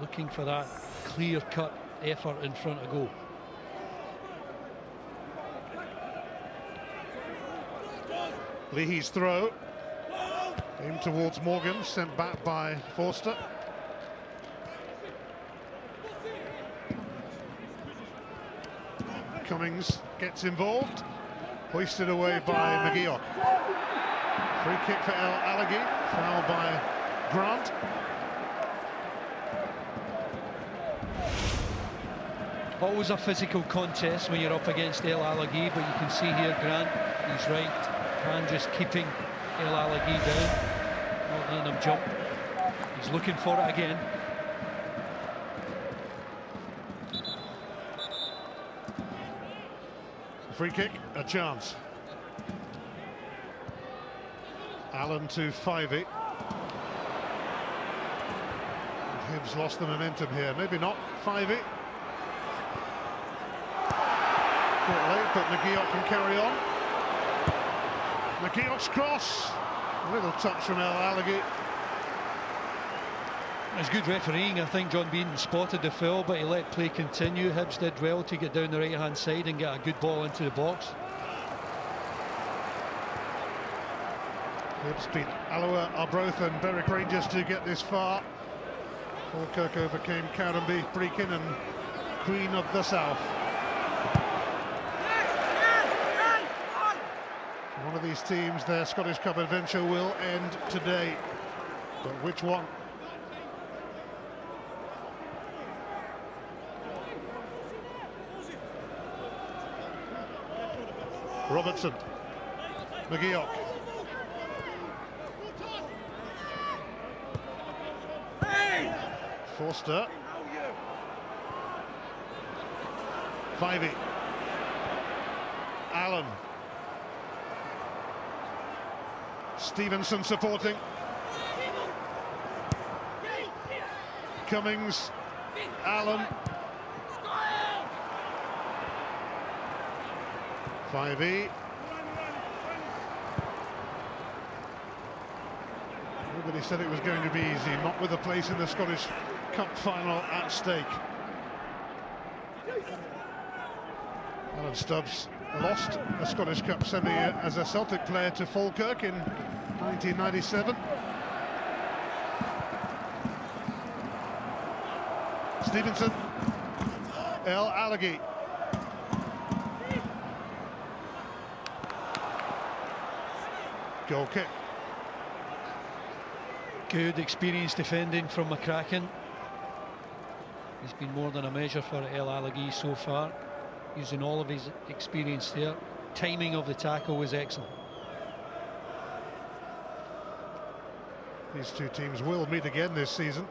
Looking for that clear-cut effort in front of goal. Leahy's throw. Aimed towards Morgan, sent back by Forster. Cummings gets involved. Hoisted away by McGeoch. Free kick for El Alaghi. Foul by Grant. Always a physical contest when you're up against El Alaghi, but you can see here Grant, he's right. And just keeping El Alaghi down, not letting him jump. He's looking for it again. Free kick, a chance. Allen to 5e. Hibs lost the momentum here. Maybe not 5e. Caught late, but McGeoch can carry on. McGeoch's cross. A little touch from El Alaghi. It's good refereeing. I think John Bean spotted the foul, but he let play continue. Hibs did well to get down the right-hand side and get a good ball into the box. Hibs beat Alloa, Arbroath and Berwick Rangers to get this far. Falkirk overcame Cowdenbeath, Brechin and Queen of the South. One of these teams, their Scottish Cup adventure will end today. But which one? Robertson. McGeoch. Forster. 5e. Allen. Stevenson supporting. Cummings. Allen. 5e. Everybody said it was going to be easy, not with a place in the Scottish Cup final at stake. Alan Stubbs lost a Scottish Cup semi as a Celtic player to Falkirk in 1997. Stevenson. El Alaghi. Goal kick. Good experienced defending from McCracken. He's been more than a measure for El Alaghi so far, using all of his experience there. Timing of the tackle was excellent. These two teams will meet again this season.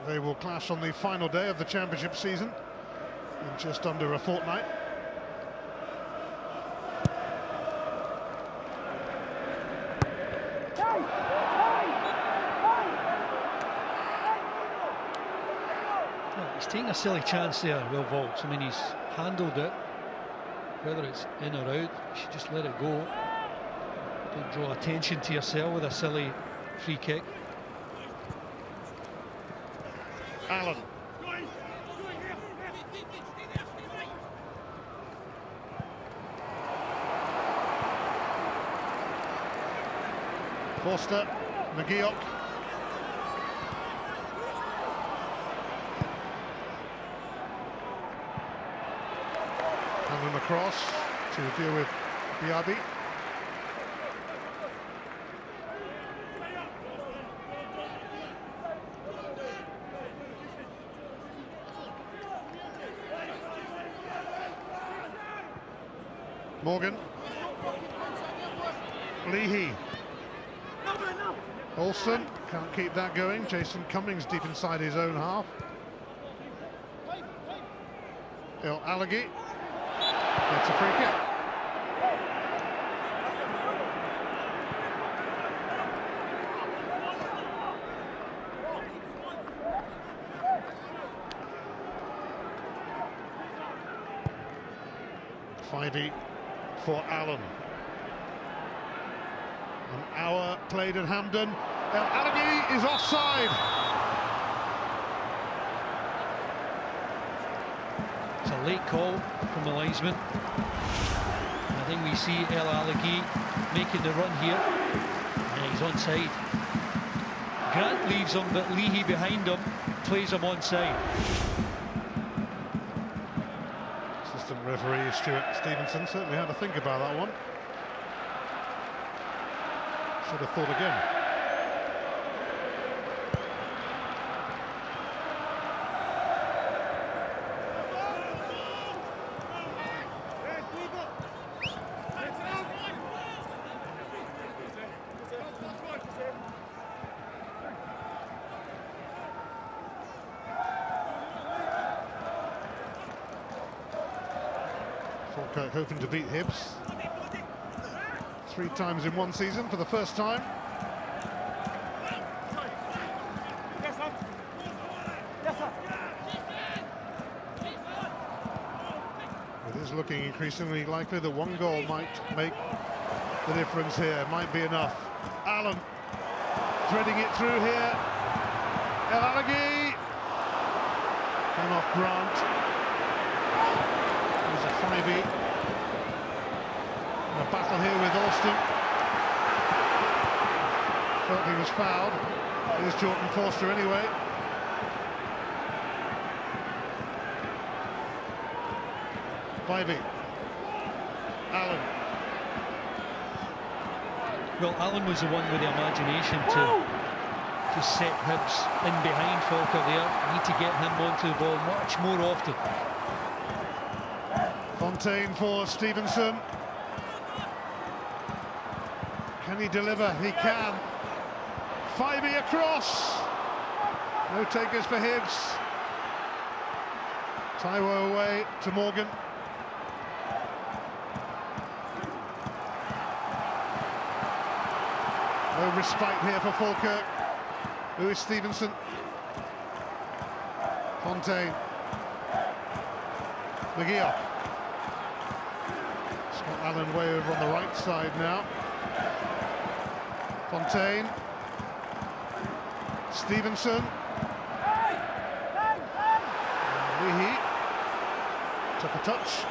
They will clash on the final day of the championship season in just under a fortnight. taking a silly chance there, Will Vaults. I mean, he's handled it. Whether it's in or out, you should just let it go. Don't draw attention to yourself with a silly free kick. Allen. Forster, McGeoch. And then across to deal with Biabi. Morgan. Leahy. Olsen can't keep that going. Jason Cummings deep inside his own half. El Alagi gets a free kick. Fivey for Allen. An hour played at Hampden. El Alagi is offside. It's a late call from the linesman. I think we see El Alagi making the run here. And he's onside. Grant leaves him, but Leahy behind him plays him onside. Assistant referee Stuart Stevenson certainly had to think about that one. Should have thought again. Falkirk hoping to beat Hibs 3 times in one season for the first time. It is looking increasingly likely that one goal might make the difference here. Might be enough. Allen threading it through here. El Alagi. Came off Grant. There's a Fivey. A battle here with Alston. Felt he was fouled. Here's Jordan Forster anyway. Fivey. Allen. Well, Allen was the one with the imagination to set Hibs in behind Falkirk there. Need to get him onto the ball much more often. Fontaine for Stevenson. Can he deliver? He can. Fivey across. No takers for Hibs. Taiwo away to Morgan. No respite here for Falkirk. Lewis Stevenson. Fontaine. McGeoch. Scott Allen way over on the right side now. Fontaine. Stevenson. Leahy took a touch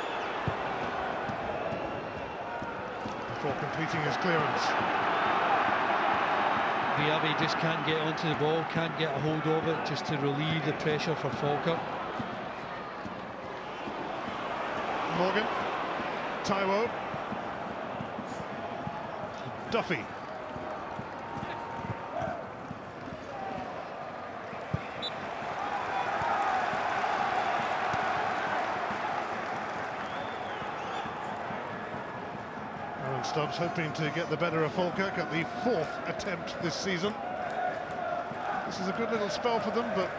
before completing his clearance. Biabi just can't get onto the ball, can't get a hold of it, just to relieve the pressure for Falkirk. Morgan. Taiwo. Duffy. Stubbs hoping to get the better of Falkirk at the 4th attempt this season. This is a good little spell for them, but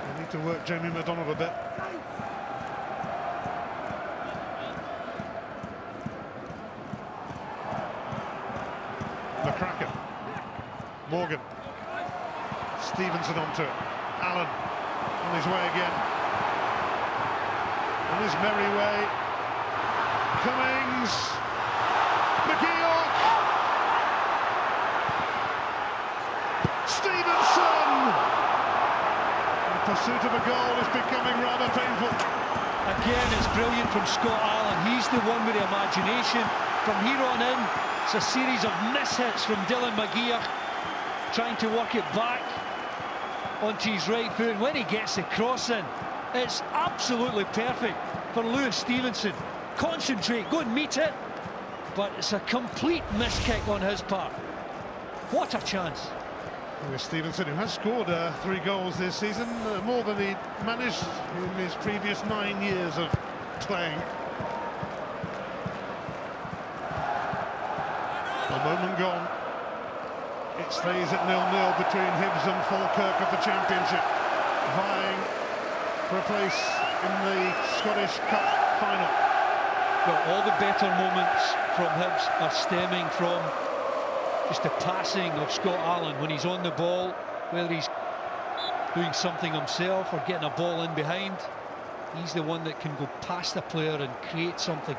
they need to work Jamie McDonald a bit. McCracken. Morgan. Stevenson onto it. Allen. on his way again. On his merry way. Cummings. McGeoch. Stevenson. The pursuit of a goal is becoming rather painful. Again, it's brilliant from Scott Allen. He's the one with the imagination. From here on in, it's a series of mishits from Dylan McGeoch, trying to work it back onto his right foot. And when he gets the cross in, it's absolutely perfect for Lewis Stevenson. Concentrate, go and meet it. But it's a complete miskick on his part. What a chance. Lewis Stevenson, who has scored 3 goals this season, more than he managed in his previous 9 years of playing. A moment gone. It stays at 0-0 between Hibs and Falkirk of the Championship, vying for a place in the Scottish Cup final. Well, all the better moments from Hibs are stemming from just the passing of Scott Allen when he's on the ball, whether he's doing something himself or getting a ball in behind. He's the one that can go past a player and create something.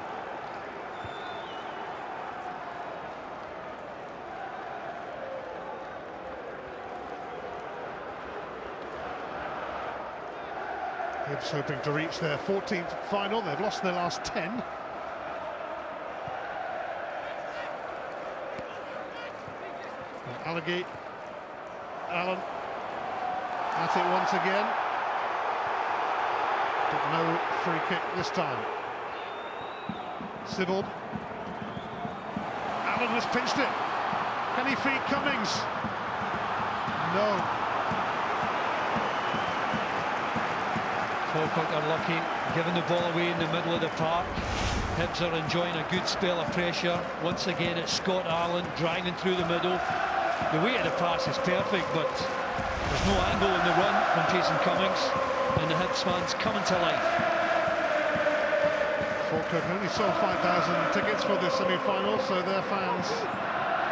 Hibs hoping to reach their 14th final. They've lost their last 10. Allegate, Allen at it once again, but no free kick this time. Sibbald, Allen has pinched it. Can he feed Cummings? No. Falkirk are lucky, giving the ball away in the middle of the park. Hibs are enjoying a good spell of pressure. Once again, it's Scott Allen driving through the middle. The weight of the pass is perfect, but there's no angle in the run from Jason Cummings, and the Hibs fans coming to life. Falkirk only sold 5,000 tickets for this semi-final, so their fans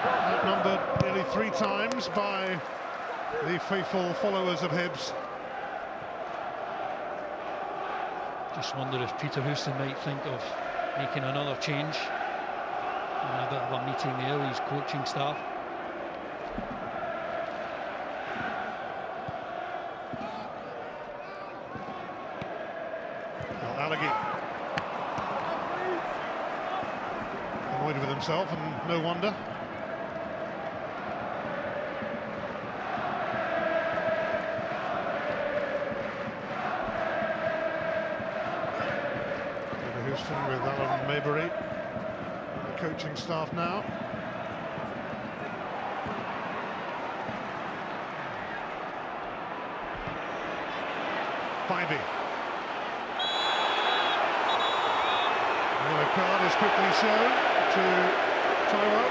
outnumbered nearly 3 times by the faithful followers of Hibs. Just wonder if Peter Houston might think of making another change. Having a bit of a meeting there with his coaching staff. Annoyed with himself, and no wonder. Peter Houston with Alan Maybury, the coaching staff now. Fivey. The card is quickly shown to Tyrell.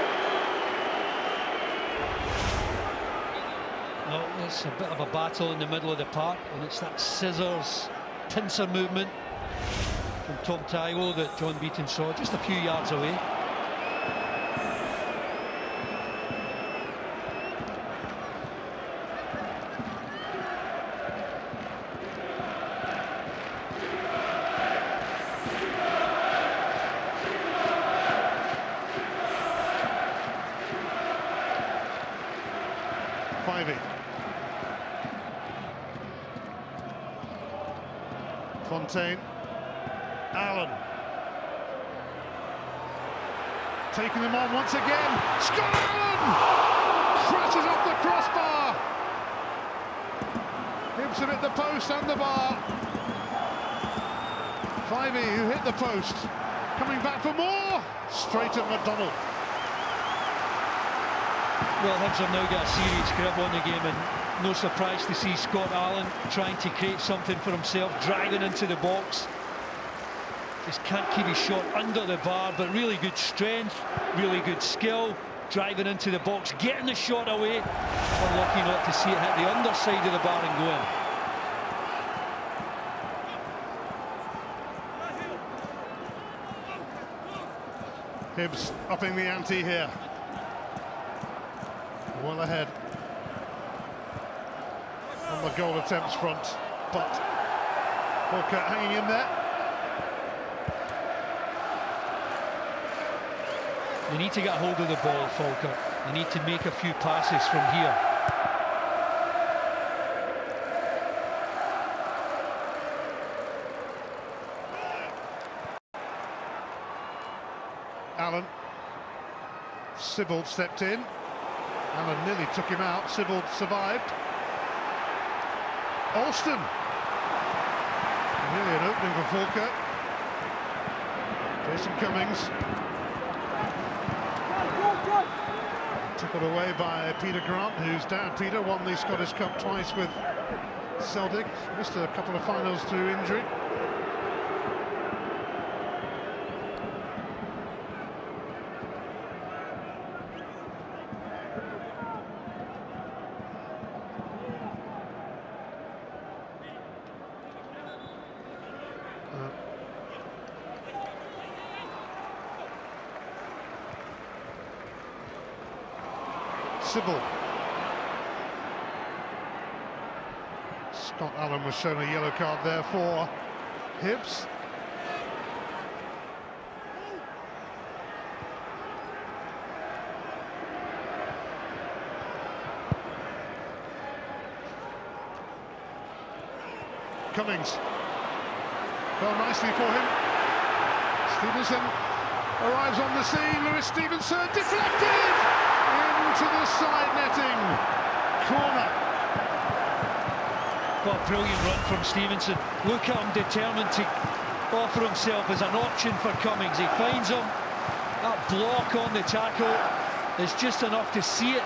Well, it's a bit of a battle in the middle of the park, and it's that scissors pincer movement from Tom Tyrell that John Beaton saw just a few yards away. Fontaine, Allen, taking them on once again. Scott Allen crashes off the crossbar. Hibs have hit the post and the bar. Fivey, who hit the post, coming back for more. Straight at McDonald. Well, Hibs have now got a serious grip on the game, and no surprise to see Scott Allen trying to create something for himself, driving into the box. Just can't keep his shot under the bar, but really good strength, really good skill, driving into the box, getting the shot away. Unlucky not to see it hit the underside of the bar and go in. Hibs upping the ante here. Well ahead on the goal attempts front. but Falkirk hanging in there. They need to get hold of the ball, Falkirk. They need to make a few passes from here. Allen. Sibbald stepped in. Allen nearly took him out. Sibbald survived. Alston. Nearly an opening for Falkirk. Jason Cummings. Tackled away by Peter Grant, who's down. Peter won the Scottish Cup twice with Celtic. Missed a couple of finals through injury. Sibbald. Scott Allen was shown a yellow card there for Hibs. Cummings. Well, nicely for him. Stevenson arrives on the scene. Lewis Stevenson deflected into the side netting. Corner. What a brilliant run from Stevenson. Look at him, determined to offer himself as an option for Cummings. He finds him. That block on the tackle is just enough to see it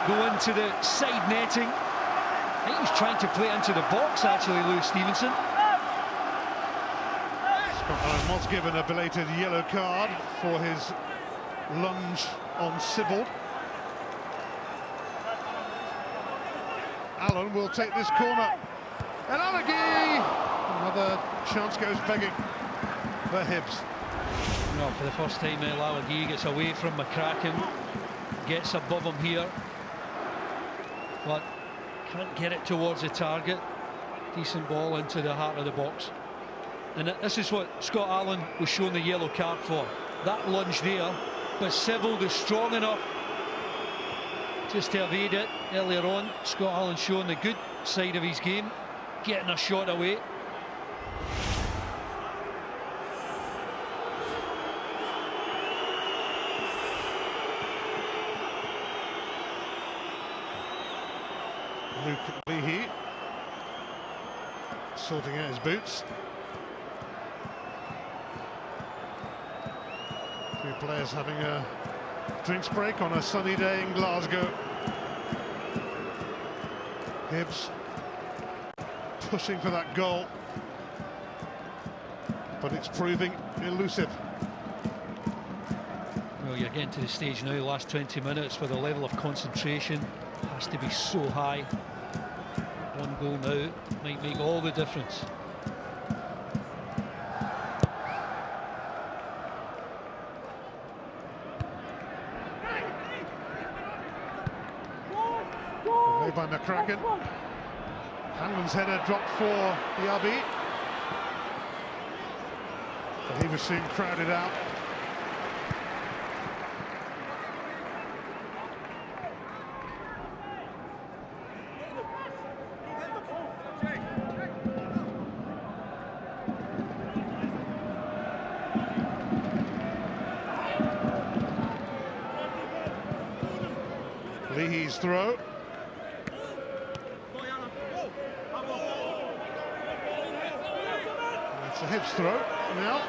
go into the side netting. I think he was trying to play it into the box, actually, Lewis Stevenson. Scott Allen was given a belated yellow card for his lunge on Sibbald. Allen will take this corner. And Alleghi! Another chance goes begging for Hibs. No, for the first time, Alleghi gets away from McCracken, gets above him here, but can't get it towards the target. Decent ball into the heart of the box. And this is what Scott Allen was shown the yellow card for. That lunge there, but Sibbald is strong enough just to evade it earlier on. Scott Allen showing the good side of his game, getting a shot away. Luke Leahy sorting out his boots. A few players having a drinks break on a sunny day in Glasgow. Hibs pushing for that goal, but it's proving elusive. Well, you're getting to the stage now, the last 20 minutes, where the level of concentration has to be so high. One goal now might make all the difference. Made by McCracken. Hanlon's header dropped for the RB, but he was soon crowded out. Leahy's throw. It's a Hibs throw now.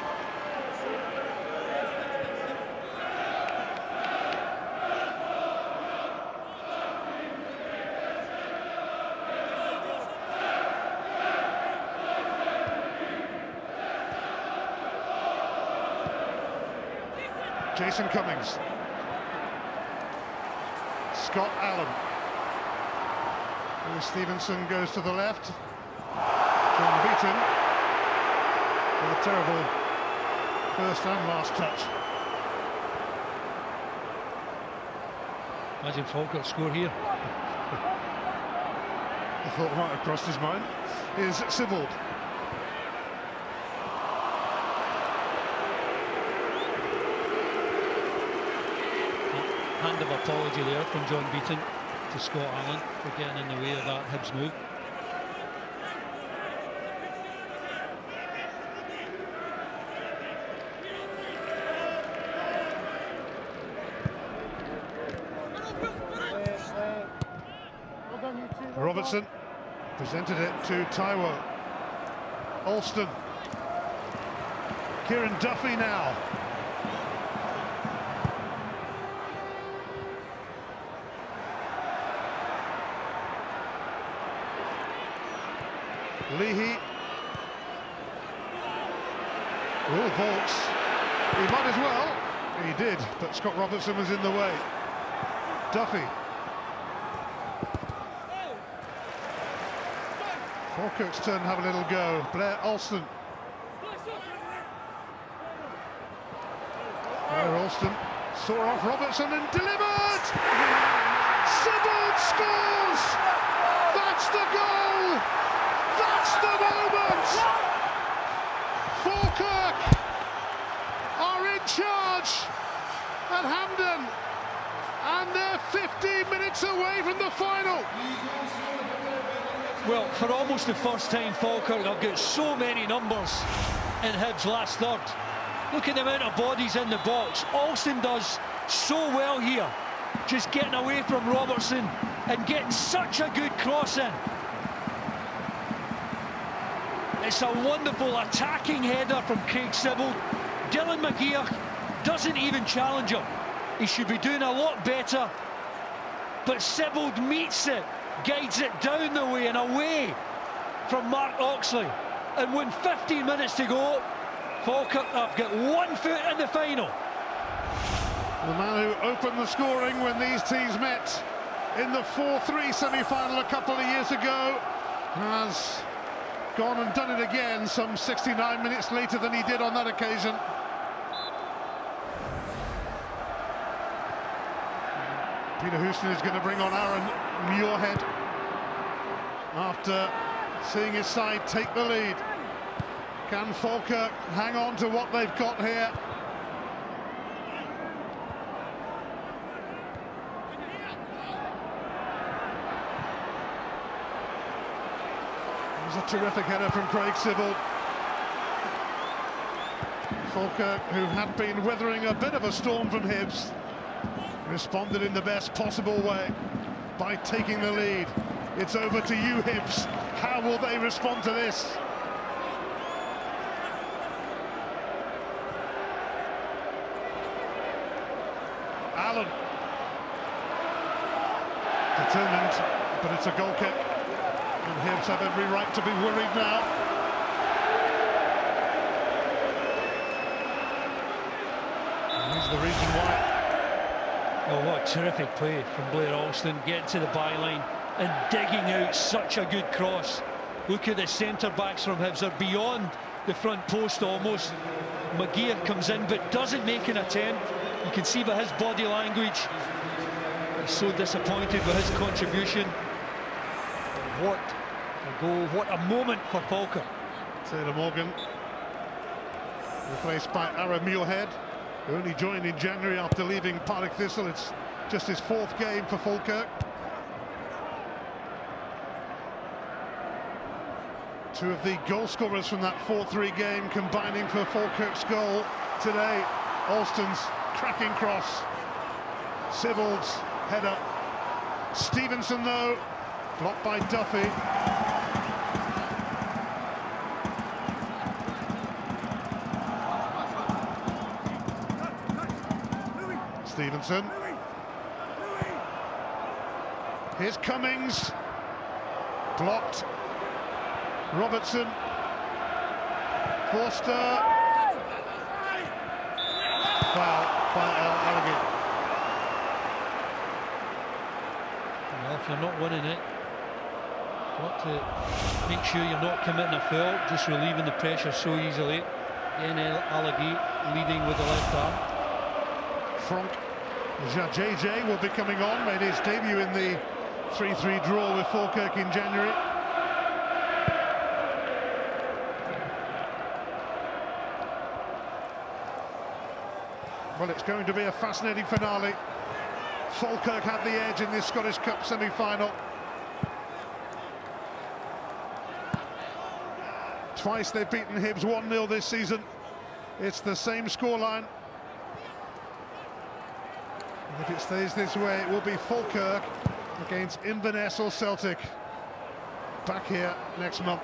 Jason Cummings. Scott Allen. Lewis Stevenson goes to the left. John Beaton with a terrible first and last touch. Imagine Falkirk score here. The thought right across his mind is Sibbald. Hand of apology there from John Beaton to Scott Allen for getting in the way of that Hibs move. Robertson presented it to Taiwo. Alston. Kieran Duffy now. Leahy. Oh, Volks. He might as well. He did, but Scott Robertson was in the way. Duffy. Falkirk's turn to have a little go. Blair Alston. Blair Alston saw off Robertson and delivered! Sibbald scores! That's the goal! That's the moment! Falkirk are in charge at Hampden, and they're 15 minutes away from the final. Well, for almost the first time, Falkirk have got so many numbers in Hibs' last third. Look at the amount of bodies in the box. Alston does so well here, just getting away from Robertson and getting such a good cross in. It's a wonderful attacking header from Craig Sibbald. Dylan McGeer doesn't even challenge him. He should be doing a lot better. But Sibbald meets it, guides it down the way and away from Mark Oxley. And with 15 minutes to go, Falkirk have got 1 foot in the final. The man who opened the scoring when these teams met in the 4-3 semi-final a couple of years ago has gone and done it again some 69 minutes later than he did on that occasion. Peter Houston is going to bring on Aaron Muirhead after seeing his side take the lead. Can Falkirk hang on to what they've got here? It was a terrific header from Craig Sibbald. Falkirk, who had been weathering a bit of a storm from Hibs, responded in the best possible way by taking the lead. It's over to you, Hibs. How will they respond to this? Allen. Determined, but it's a goal kick. And Hibs have every right to be worried now. And here's the reason why. Oh, what a terrific play from Blair Alston, getting to the byline and digging out such a good cross. Look at the centre-backs from Hibs, are beyond the front post almost. McGeer comes in but doesn't make an attempt. You can see by his body language, he's so disappointed with his contribution. What a goal, what a moment for Falkirk. Taylor Morgan, replaced by Aaron Muirhead, who only joined in January after leaving Partick Thistle. It's just his 4th game for Falkirk. Two of the goal scorers from that 4-3 game combining for Falkirk's goal today. Alston's cracking cross, Sibbald's header. Stevenson, though, blocked by Duffy. Stevenson. Here's Cummings. Blocked. Robertson. Forster. Foul by Allegany. Well, if you're not winning it, got to make sure you're not committing a foul, just relieving the pressure so easily. Again, Allegany leading with the left arm. Franck JJ will be coming on, made his debut in the 3-3 draw with Falkirk in January. Well, it's going to be a fascinating finale. Falkirk have the edge in this Scottish Cup semi-final. Twice they've beaten Hibs 1-0 this season. It's the same scoreline. And if it stays this way, it will be Falkirk against Inverness or Celtic back here next month.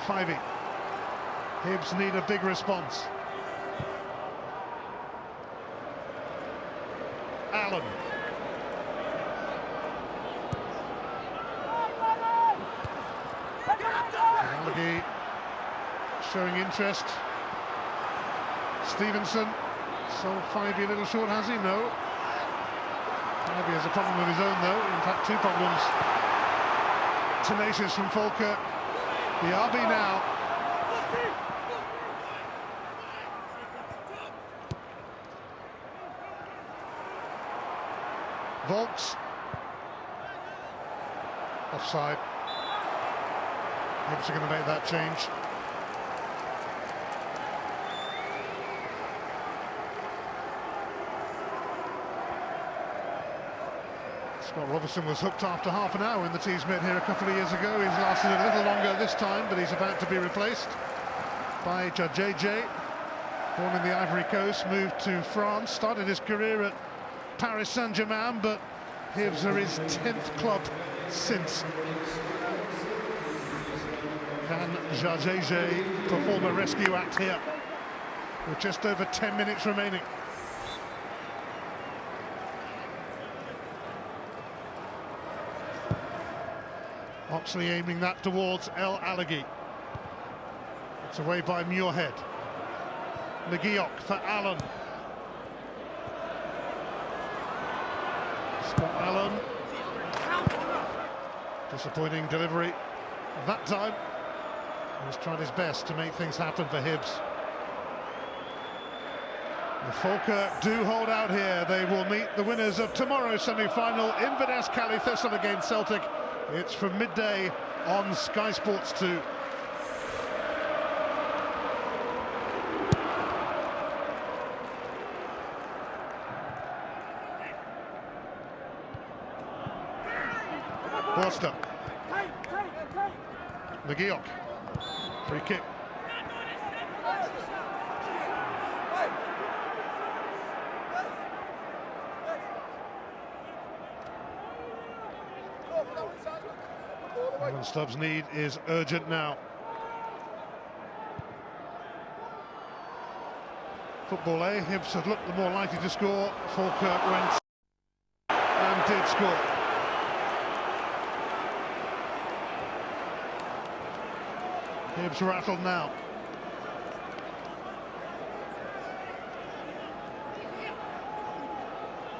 Fivey. Hibs need a big response. Allen. Gallagher showing interest. Stevenson. So Fivey a little short, has he? No. Maybe has a problem of his own though. In fact, two problems. Tenacious from Falkirk. The RB now. Volks. Offside. Hibs are going to make that change. Scott Robertson was hooked after half an hour when the teams met here a couple of years ago. He's lasted a little longer this time, but he's about to be replaced by JJ. Born in the Ivory Coast, moved to France, started his career at Paris Saint-Germain, but Hibs are his 10th club since. Can JJ perform a rescue act here with just over 10 minutes remaining? Oxley aiming that towards El Alaghi. It's away by Muirhead. McGeoch for Allen. Scott Allen. Disappointing delivery that time. He's tried his best to make things happen for Hibs. The Falkirk do hold out here. They will meet the winners of tomorrow's semi-final, Inverness Cali Thistle against Celtic. It's from midday on Sky Sports 2. Forster. McGeoch. Free kick. Alan Stubbs' need is urgent now. Football A, Hibs had looked the more likely to score. Falkirk went and did score. Hibs rattled now.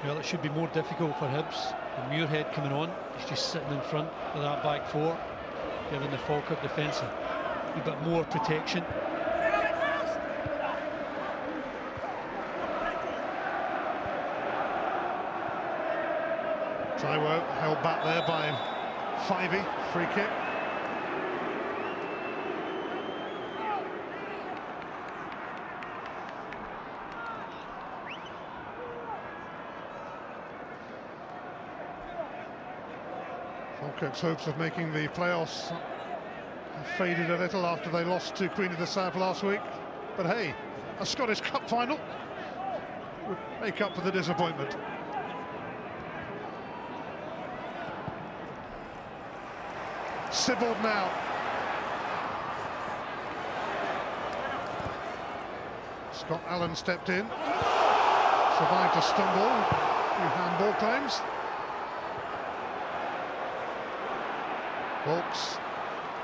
Well, it should be more difficult for Hibs. And Muirhead coming on, he's just sitting in front of that back four, giving the Falkirk defence a bit more protection. Taiwo held back there by Fivey, free kick. Falkirk's hopes of making the playoffs have faded a little after they lost to Queen of the South last week. But hey, a Scottish Cup final would make up for the disappointment. Sibbald now. Scott Allen stepped in, survived a stumble, a few handball claims. Volks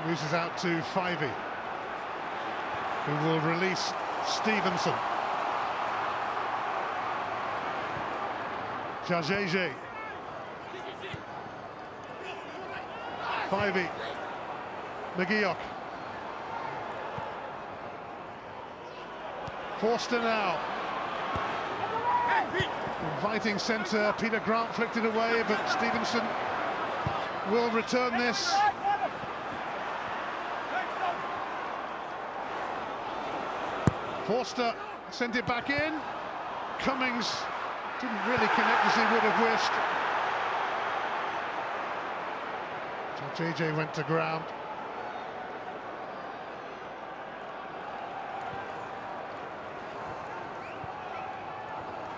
loses out to Fivey, who will release Stevenson. JJ. Fivey. McGeoch. Forster now. Inviting centre. Peter Grant flicked it away, but Stevenson will return this. Forster sent it back in. Cummings didn't really connect as he would have wished. So JJ went to ground.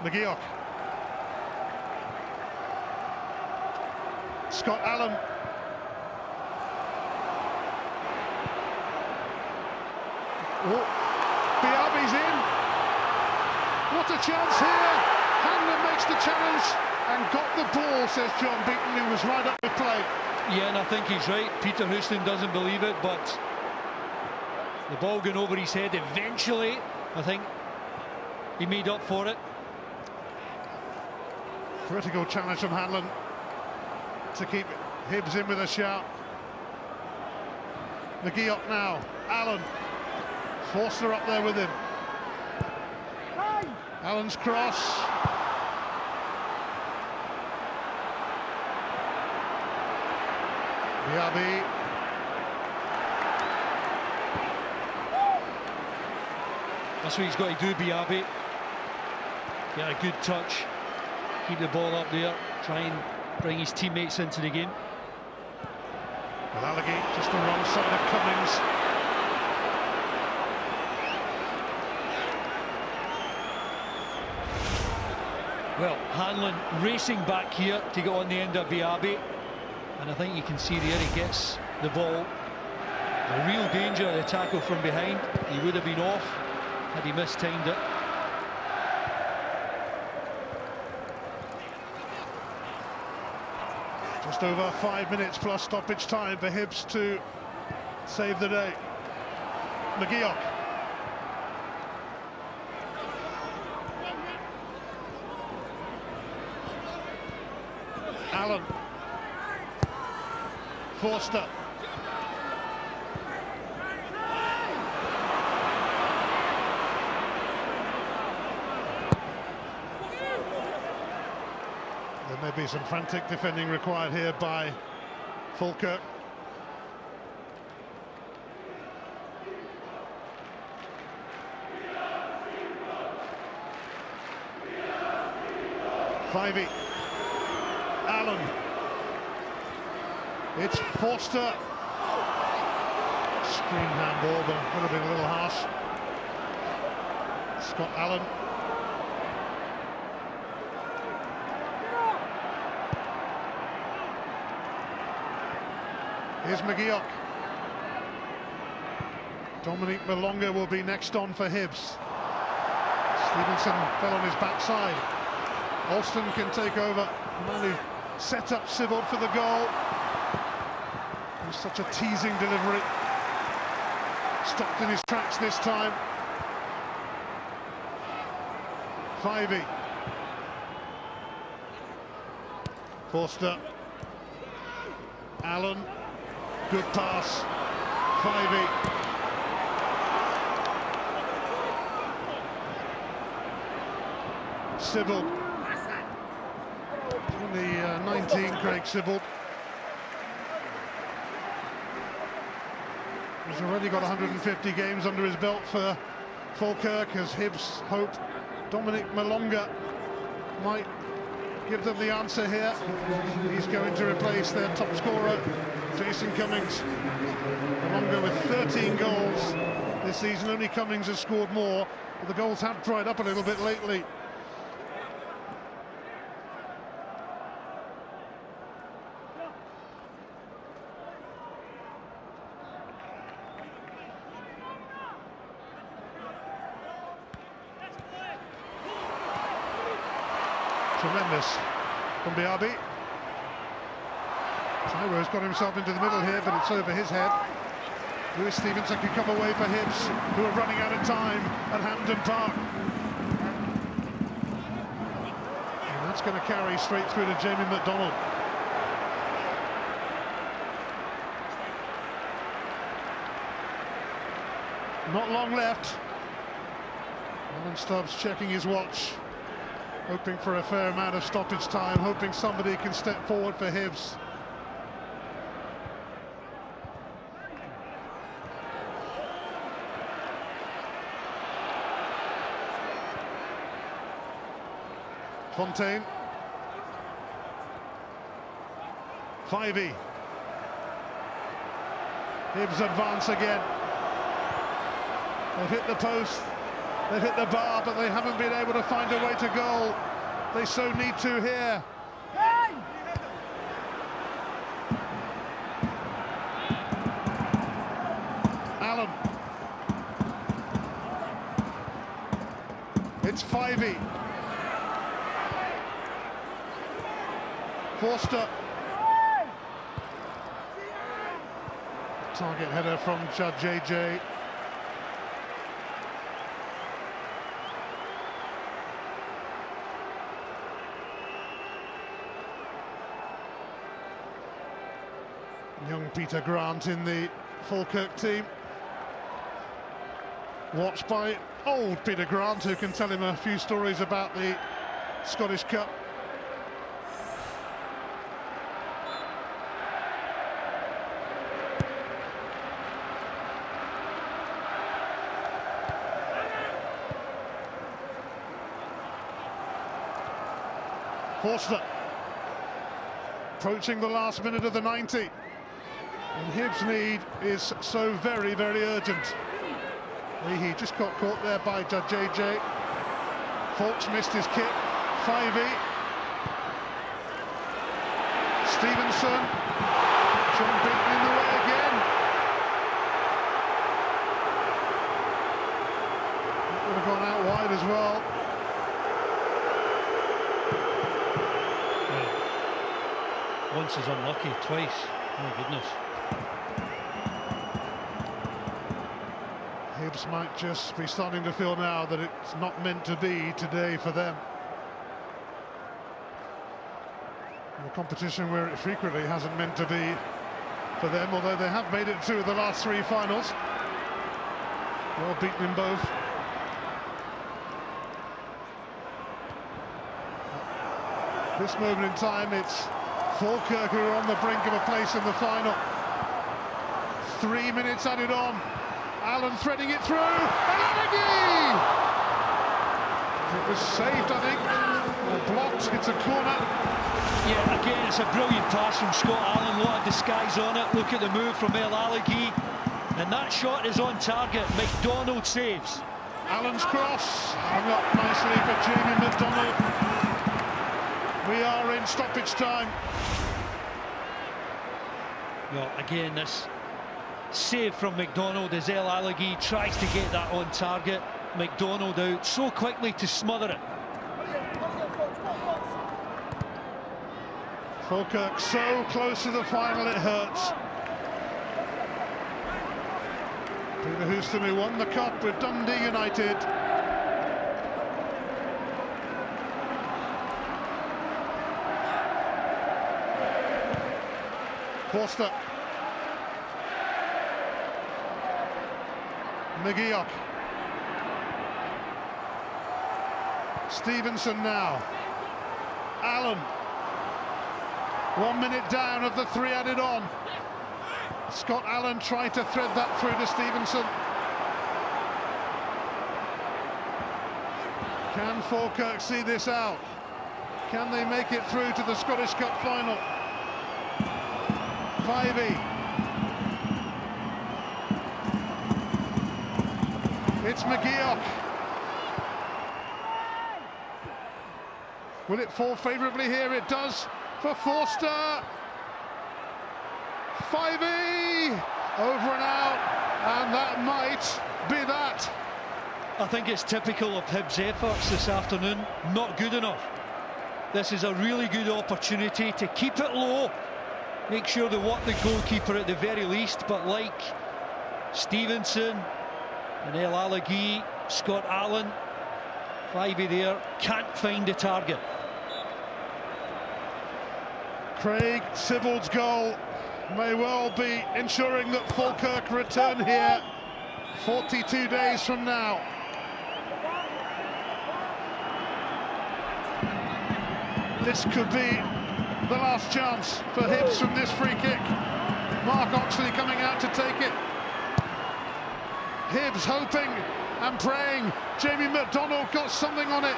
McGeoch. Scott Allen. Oh, Biabi's in. What a chance here. Hanlon makes the challenge and got the ball, says John Beaton, who was right up the plate. Yeah, and I think he's right. Peter Houston doesn't believe it, but the ball going over his head eventually, I think he made up for it. Critical challenge from Hanlon to keep Hibs in with a shout. McGeoch now. Allen. Forster up there with him. Allen's cross. Biabi. That's what he's got to do, Biabi. Get a good touch. Keep the ball up there. Try and bring his teammates into the game. Well, Allagate just the wrong side of Cummings. Well, Hanlon racing back here to get on the end of Biabi, and I think you can see there he gets the ball. A real danger of the tackle from behind. He would have been off had he mistimed it. Just over 5 minutes plus stoppage time for Hibs to save the day. McGeoch. Allen. Forster. There may be some frantic defending required here by Falkirk. Fivey. Allen. It's Forster. Screen handball, but would have been a little harsh. Scott Allen. Here's McGeoch. Dominic Malonga will be next on for Hibs. Stevenson fell on his backside. Alston can take over. Only set up Sibbald for the goal. It was such a teasing delivery. Stopped in his tracks this time. Fivey. Forster. Allen. Good pass. Fivey. Sibbald. The 19, Craig Sibbald. He's already got 150 games under his belt for Falkirk, as Hibs hope Dominic Malonga might give them the answer here. He's going to replace their top scorer, Jason Cummings. Malonga with 13 goals this season. Only Cummings has scored more, but the goals have dried up a little bit lately. Tremendous from Biabi. Tyro's got himself into the middle here, but it's over his head. Lewis Stevenson can come away for Hibs, who are running out of time at Hampden Park. And that's going to carry straight through to Jamie McDonald. Not long left. Alan Stubbs checking his watch, hoping for a fair amount of stoppage time, hoping somebody can step forward for Hibs. Fontaine. Fivey. Hibs advance again. They've hit the post, they've hit the bar, but they haven't been able to find a way to goal. They so need to here. Allen. It's Fivey. Forster. Target header from Judd JJ. Young Peter Grant in the Falkirk team. Watched by old Peter Grant, who can tell him a few stories about the Scottish Cup. Forster approaching the last minute of the 90. And Hibs' need is so very, very urgent. He just got caught there by Judd JJ. Falks missed his kick. Fivey. Stevenson. John Beaton in the way again. That would have gone out wide as well. Once is unlucky, twice. My goodness. Hibs might just be starting to feel now that it's not meant to be today for them. In a competition where it frequently hasn't meant to be for them, although they have made it through the last three finals. Well beaten in both. At this moment in time, it's Falkirk who are on the brink of a place in the final. 3 minutes added on. Allen threading it through. Allen! It was saved, I think. Or blocked. It's a corner. Yeah, again, it's a brilliant pass from Scott Allen. A lot of disguise on it. Look at the move from El Alaghi. And that shot is on target. McDonald saves. Allen's cross. Hung up nicely for Jamie McDonald. We are in stoppage time. Well, again, this save from McDonald as El Alaghi tries to get that on target. McDonald out so quickly to smother it. Falkirk so close to the final it hurts. Peter Houston, who won the cup with Dundee United. Forster. McGeoch. Stevenson now. Allen. 1 minute down of the three added on. Scott Allen tried to thread that through to Stevenson. Can Falkirk see this out? Can they make it through to the Scottish Cup final? Fivey. It's McGeoch. Will it fall favourably here? It does for Forster. Fivey! Over and out, and that might be that. I think it's typical of Hibs' efforts this afternoon. Not good enough. This is a really good opportunity to keep it low. Make sure they want the goalkeeper at the very least, but like Stevenson and El Alaghi, Scott Allen, Fivey there, can't find the target. Craig Sibbald's goal may well be ensuring that Falkirk return here 42 days from now. This could be the last chance for Hibs from this free kick. Mark Oxley coming out to take it. Hibs hoping and praying. Jamie McDonald got something on it.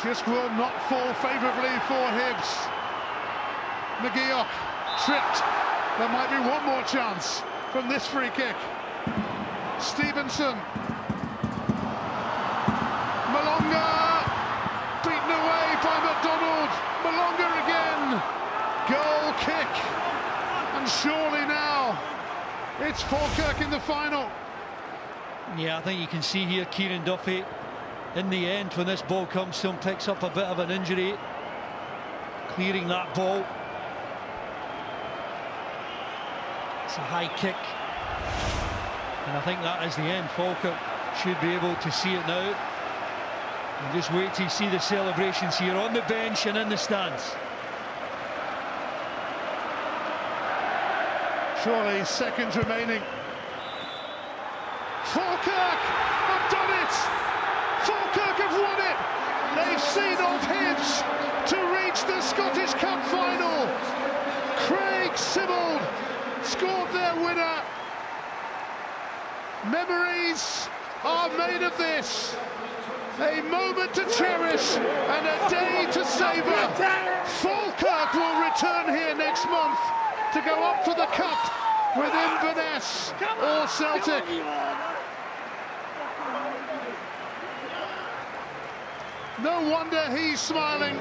Just will not fall favourably for Hibs. McGeoch tripped. There might be one more chance from this free kick. Stevenson. Malonga. Beaten away by McDonald. Malonga again. Goal kick. And surely now it's Falkirk in the final. Yeah, I think you can see here Kieran Duffy, in the end, when this ball comes to him, picks up a bit of an injury, clearing that ball. It's a high kick, and I think that is the end. Falkirk should be able to see it now. And just wait till you see the celebrations here on the bench and in the stands. Surely seconds remaining. Falkirk have done it! Falkirk have won it! They've seen off Hibs to reach the Scottish Cup final. Craig Sibbald scored their winner. Memories are made of this. A moment to cherish and a day to savour. Falkirk will return here next month to go up for the cup with Inverness or Celtic. No wonder he's smiling.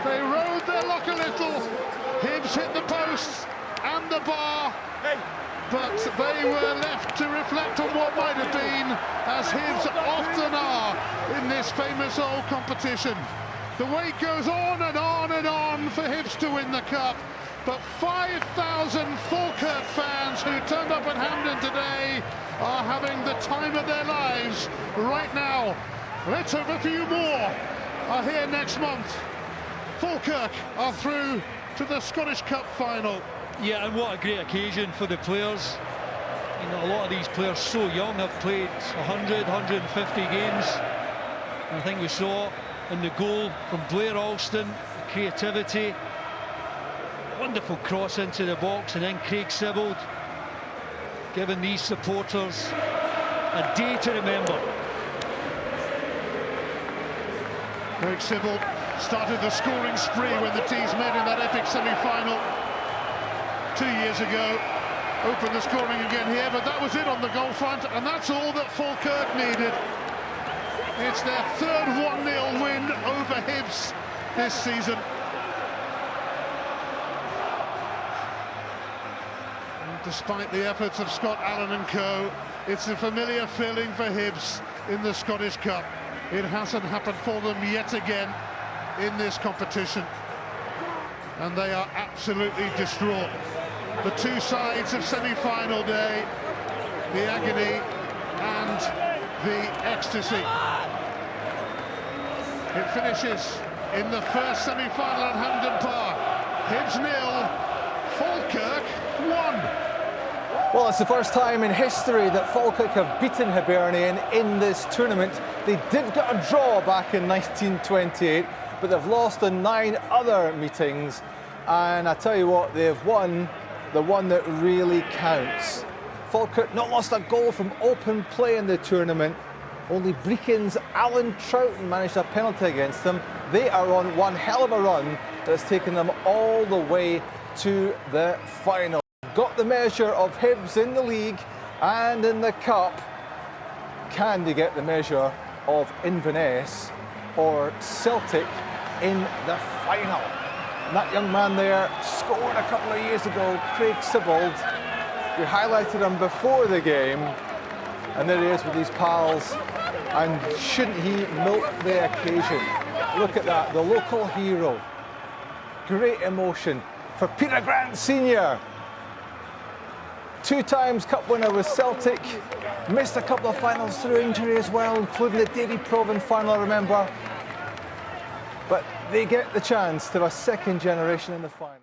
They rode their luck a little. Hibs hit the post and the bar, but they were left to reflect on what might have been, as Hibs often are in this famous old competition. The wait goes on and on and on for Hibs to win the cup, but 5,000 Falkirk fans who turned up at Hampden today are having the time of their lives right now. Let's hope a few more are here next month. Falkirk are through to the Scottish Cup final. Yeah, and what a great occasion for the players. You know, a lot of these players so young have played 100, 150 games. And I think we saw in the goal from Blair Alston, the creativity, wonderful cross into the box, and then Craig Sibbald giving these supporters a day to remember. Craig Sibbald started the scoring spree when the teams met in that epic semi-final 2 years ago. Opened the scoring again here, but that was it on the goal front, and that's all that Falkirk needed. It's their third 1-0 win over Hibs this season. And despite the efforts of Scott Allen and co, it's a familiar feeling for Hibs in the Scottish Cup. It hasn't happened for them yet again in this competition, and they are absolutely distraught. The two sides of semi-final day, the agony and the ecstasy. It finishes in the first semi-final at Hampden Park. Hibs 0, Falkirk 1. Well, it's the first time in history that Falkirk have beaten Hibernian in this tournament. They did get a draw back in 1928, but they've lost in 9 other meetings. And I tell you what, they've won the one that really counts. Falkirk not lost a goal from open play in the tournament. Only Brechin's Alan Troughton managed a penalty against them. They are on one hell of a run that's taken them all the way to the final. Got the measure of Hibs in the league and in the cup. Can they get the measure of Inverness or Celtic in the final? And that young man there scored a couple of years ago, Craig Sibbald. We highlighted him before the game, and there he is with his pals. And shouldn't he milk the occasion? Look at that, the local hero. Great emotion for Peter Grant Sr. 2 times cup winner with Celtic. Missed a couple of finals through injury as well, including the Davy Provan final, I remember. But they get the chance to have a second generation in the final.